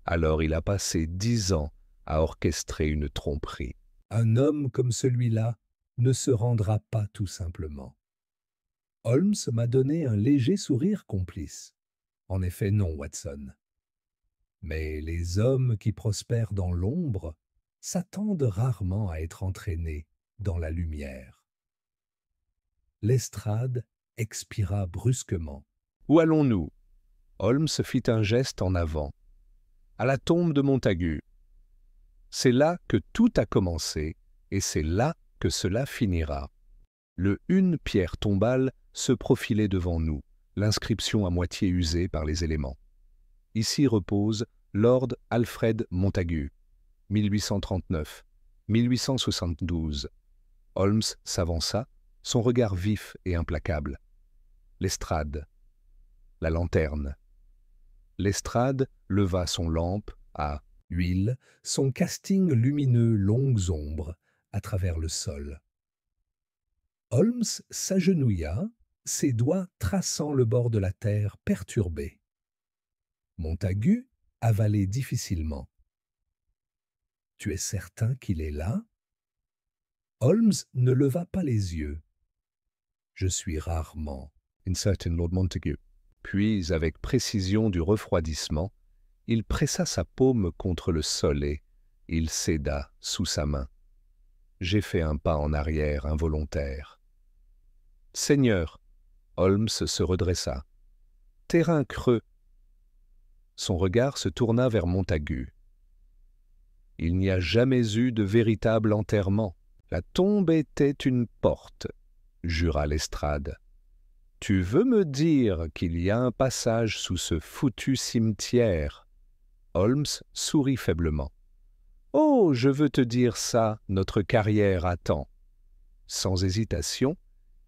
Alors il a passé 10 ans à orchestrer une tromperie. Un homme comme celui-là ne se rendra pas tout simplement. Holmes m'a donné un léger sourire complice. En effet, non, Watson. Mais les hommes qui prospèrent dans l'ombre s'attendent rarement à être entraînés dans la lumière. Lestrade expira brusquement. Où allons-nous? Holmes fit un geste en avant. À la tombe de Montagu. C'est là que tout a commencé, et c'est là que cela finira. Une pierre tombale se profilait devant nous, l'inscription à moitié usée par les éléments. Ici repose Lord Alfred Montagu, 1839-1872. Holmes s'avança, son regard vif et implacable. Lestrade. La lanterne. Lestrade leva son lampe à Huile, son casting lumineux longues ombres à travers le sol. Holmes s'agenouilla, ses doigts traçant le bord de la terre perturbé. Montagu avalait difficilement. « Tu es certain qu'il est là ?» Holmes ne leva pas les yeux. « Je suis rarement. » Insert in Lord Montagu. Puis, avec précision du refroidissement, il pressa sa paume contre le sol et il céda sous sa main. J'ai fait un pas en arrière involontaire. « Seigneur !» Holmes se redressa. « Terrain creux !» Son regard se tourna vers Montagu. « Il n'y a jamais eu de véritable enterrement. La tombe était une porte, » jura Lestrade. « Tu veux me dire qu'il y a un passage sous ce foutu cimetière ?» Holmes sourit faiblement. « Oh, je veux te dire ça, notre carrière attend. » Sans hésitation,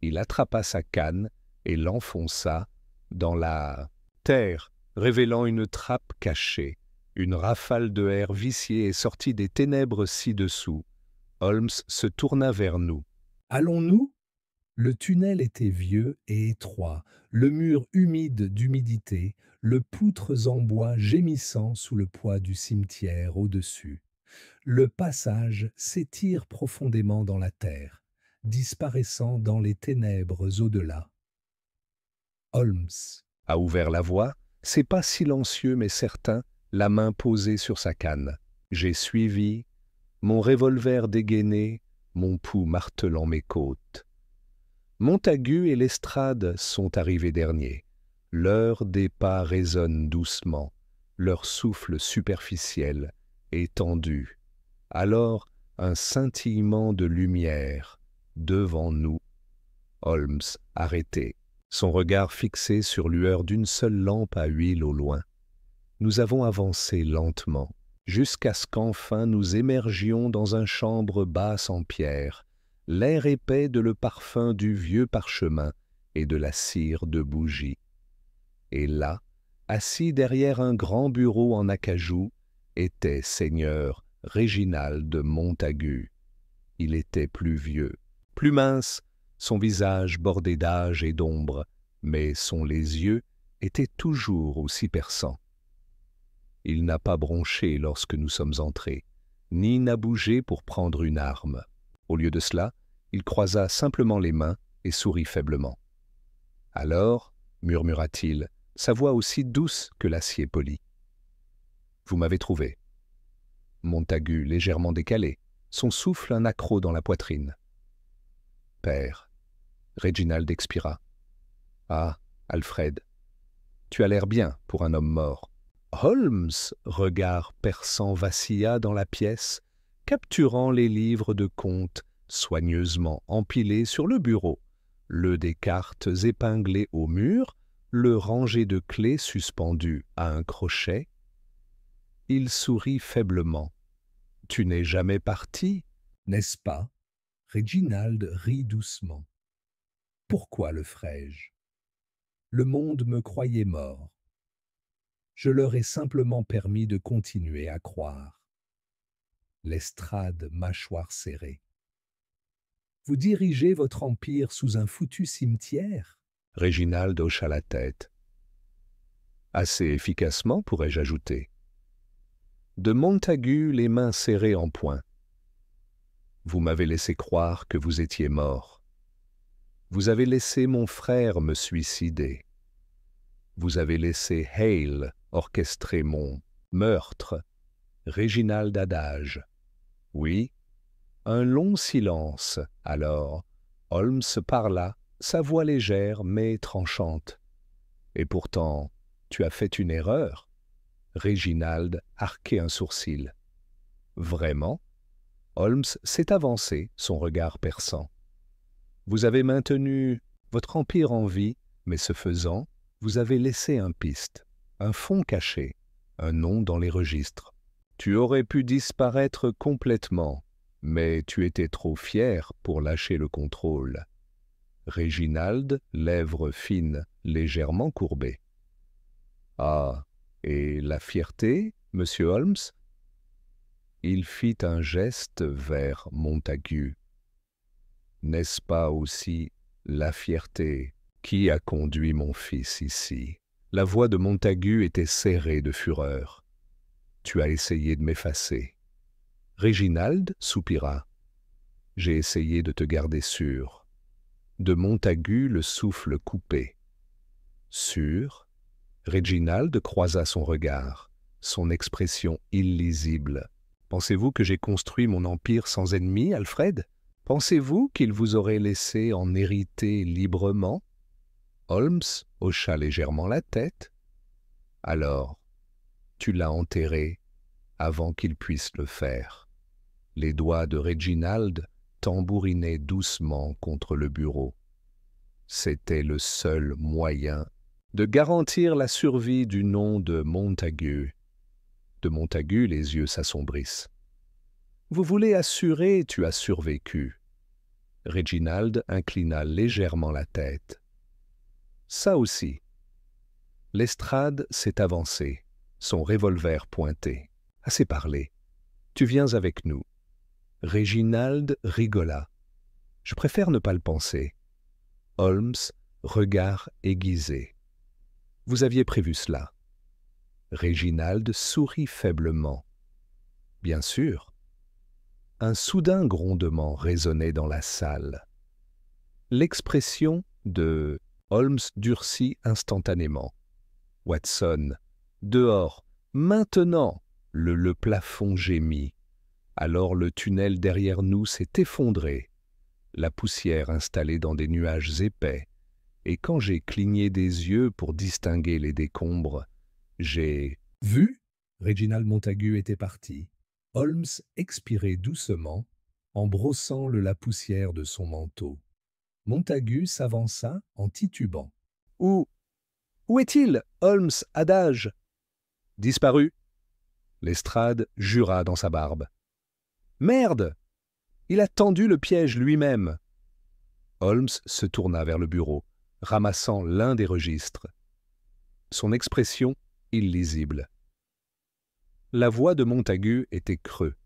il attrapa sa canne et l'enfonça dans la terre, révélant une trappe cachée. Une rafale de air vicié est sortie des ténèbres ci-dessous. Holmes se tourna vers nous. « Allons-nous » Le tunnel était vieux et étroit, le mur humide d'humidité, le poutres en bois gémissant sous le poids du cimetière au-dessus. Le passage s'étire profondément dans la terre, disparaissant dans les ténèbres au-delà. Holmes a ouvert la voie, ses pas silencieux mais certains, la main posée sur sa canne. J'ai suivi, mon revolver dégainé, mon pouls martelant mes côtes. Montagu et Lestrade sont arrivés derniers. L'heure des pas résonne doucement, leur souffle superficiel, étendu. Alors, un scintillement de lumière, devant nous. Holmes, arrêté, son regard fixé sur lueur d'une seule lampe à huile au loin. Nous avons avancé lentement, jusqu'à ce qu'enfin nous émergions dans une chambre basse en pierre, l'air épais de le parfum du vieux parchemin et de la cire de bougie. Et là, assis derrière un grand bureau en acajou, était Seigneur Réginald de Montagu. Il était plus vieux, plus mince, son visage bordé d'âge et d'ombre, mais son les yeux étaient toujours aussi perçants. Il n'a pas bronché lorsque nous sommes entrés, ni n'a bougé pour prendre une arme. Au lieu de cela, il croisa simplement les mains et sourit faiblement. « Alors, murmura-t-il, sa voix aussi douce que l'acier poli. « Vous m'avez trouvé. » Montagu légèrement décalé, son souffle un accroc dans la poitrine. « Père. » Réginald expira. « Ah, Alfred, tu as l'air bien pour un homme mort. » Holmes, regard perçant, vacilla dans la pièce, capturant les livres de comptes soigneusement empilés sur le bureau, le des cartes épinglées au mur, le rangé de clés suspendu à un crochet. Il sourit faiblement. « Tu n'es jamais parti, n'est-ce pas ?» Réginald rit doucement. « Pourquoi le ferais-je ? Le monde me croyait mort. Je leur ai simplement permis de continuer à croire. » Lestrade, mâchoire serrée. « Vous dirigez votre empire sous un foutu cimetière ?» Réginald hocha la tête. « Assez efficacement, pourrais-je ajouter. De Montagu, les mains serrées en poing. Vous m'avez laissé croire que vous étiez mort. Vous avez laissé mon frère me suicider. Vous avez laissé Hale orchestrer mon meurtre. Réginald Adage. Oui, un long silence, alors. Holmes parla, sa voix légère mais tranchante. Et pourtant, tu as fait une erreur. Réginald arquait un sourcil. Vraiment? Holmes s'est avancé, son regard perçant. Vous avez maintenu votre empire en vie, mais ce faisant, vous avez laissé un piste, un fond caché, un nom dans les registres. Tu aurais pu disparaître complètement, mais tu étais trop fier pour lâcher le contrôle. Réginald, lèvres fines, légèrement courbées. Ah, et la fierté, monsieur Holmes? Il fit un geste vers Montagu. N'est-ce pas aussi la fierté qui a conduit mon fils ici? La voix de Montagu était serrée de fureur. Tu as essayé de m'effacer. Réginald soupira. J'ai essayé de te garder sûr. De Montagu le souffle coupé. Sûr? Réginald croisa son regard, son expression illisible. Pensez-vous que j'ai construit mon empire sans ennemi, Alfred? Pensez-vous qu'il vous aurait laissé en hériter librement? Holmes hocha légèrement la tête. Alors, tu l'as enterré avant qu'il puisse le faire. Les doigts de Réginald tambourinaient doucement contre le bureau. C'était le seul moyen de garantir la survie du nom de Montagu. De Montagu, les yeux s'assombrissent. Vous voulez assurer, tu as survécu. Réginald inclina légèrement la tête. Ça aussi. Lestrade s'est avancé, son revolver pointé. Assez parlé. Tu viens avec nous. Réginald rigola. Je préfère ne pas le penser. Holmes, regard aiguisé. Vous aviez prévu cela. Réginald sourit faiblement. Bien sûr. Un soudain grondement résonnait dans la salle. L'expression de Holmes durcit instantanément. Watson, dehors, maintenant, le plafond gémit. Alors le tunnel derrière nous s'est effondré, la poussière installée dans des nuages épais, et quand j'ai cligné des yeux pour distinguer les décombres, j'ai Vu? Réginald Montagu était parti. Holmes expirait doucement en brossant la poussière de son manteau. Montagu s'avança en titubant. Où est-il, Holmes, Adage? Disparu. Lestrade jura dans sa barbe. Merde! Il a tendu le piège lui-même. Holmes se tourna vers le bureau, ramassant l'un des registres. Son expression illisible. La voix de Montagu était creux.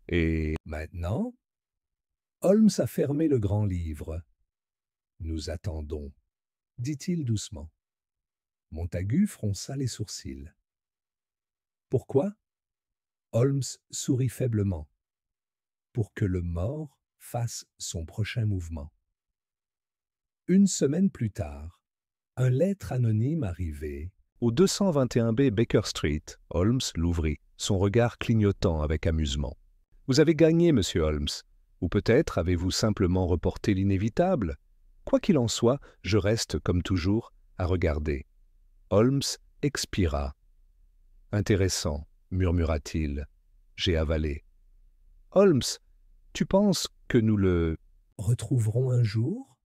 Et Maintenant, Holmes a fermé le grand livre. Nous attendons, dit-il doucement. Montagu fronça les sourcils. Pourquoi? Holmes sourit faiblement. Pour que le mort fasse son prochain mouvement. Une semaine plus tard, un lettre anonyme arrivait. au 221B Baker Street, Holmes l'ouvrit, son regard clignotant avec amusement. Vous avez gagné, monsieur Holmes. Ou peut-être avez-vous simplement reporté l'inévitable. Quoi qu'il en soit, je reste, comme toujours, à regarder. Holmes expira. Intéressant, murmura-t-il. J'ai avalé. Holmes, tu penses que nous le Retrouverons un jour?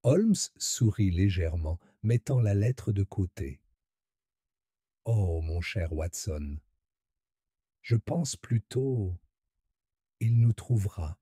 Holmes sourit légèrement, mettant la lettre de côté. Oh, mon cher Watson, je pense plutôt, il nous trouvera.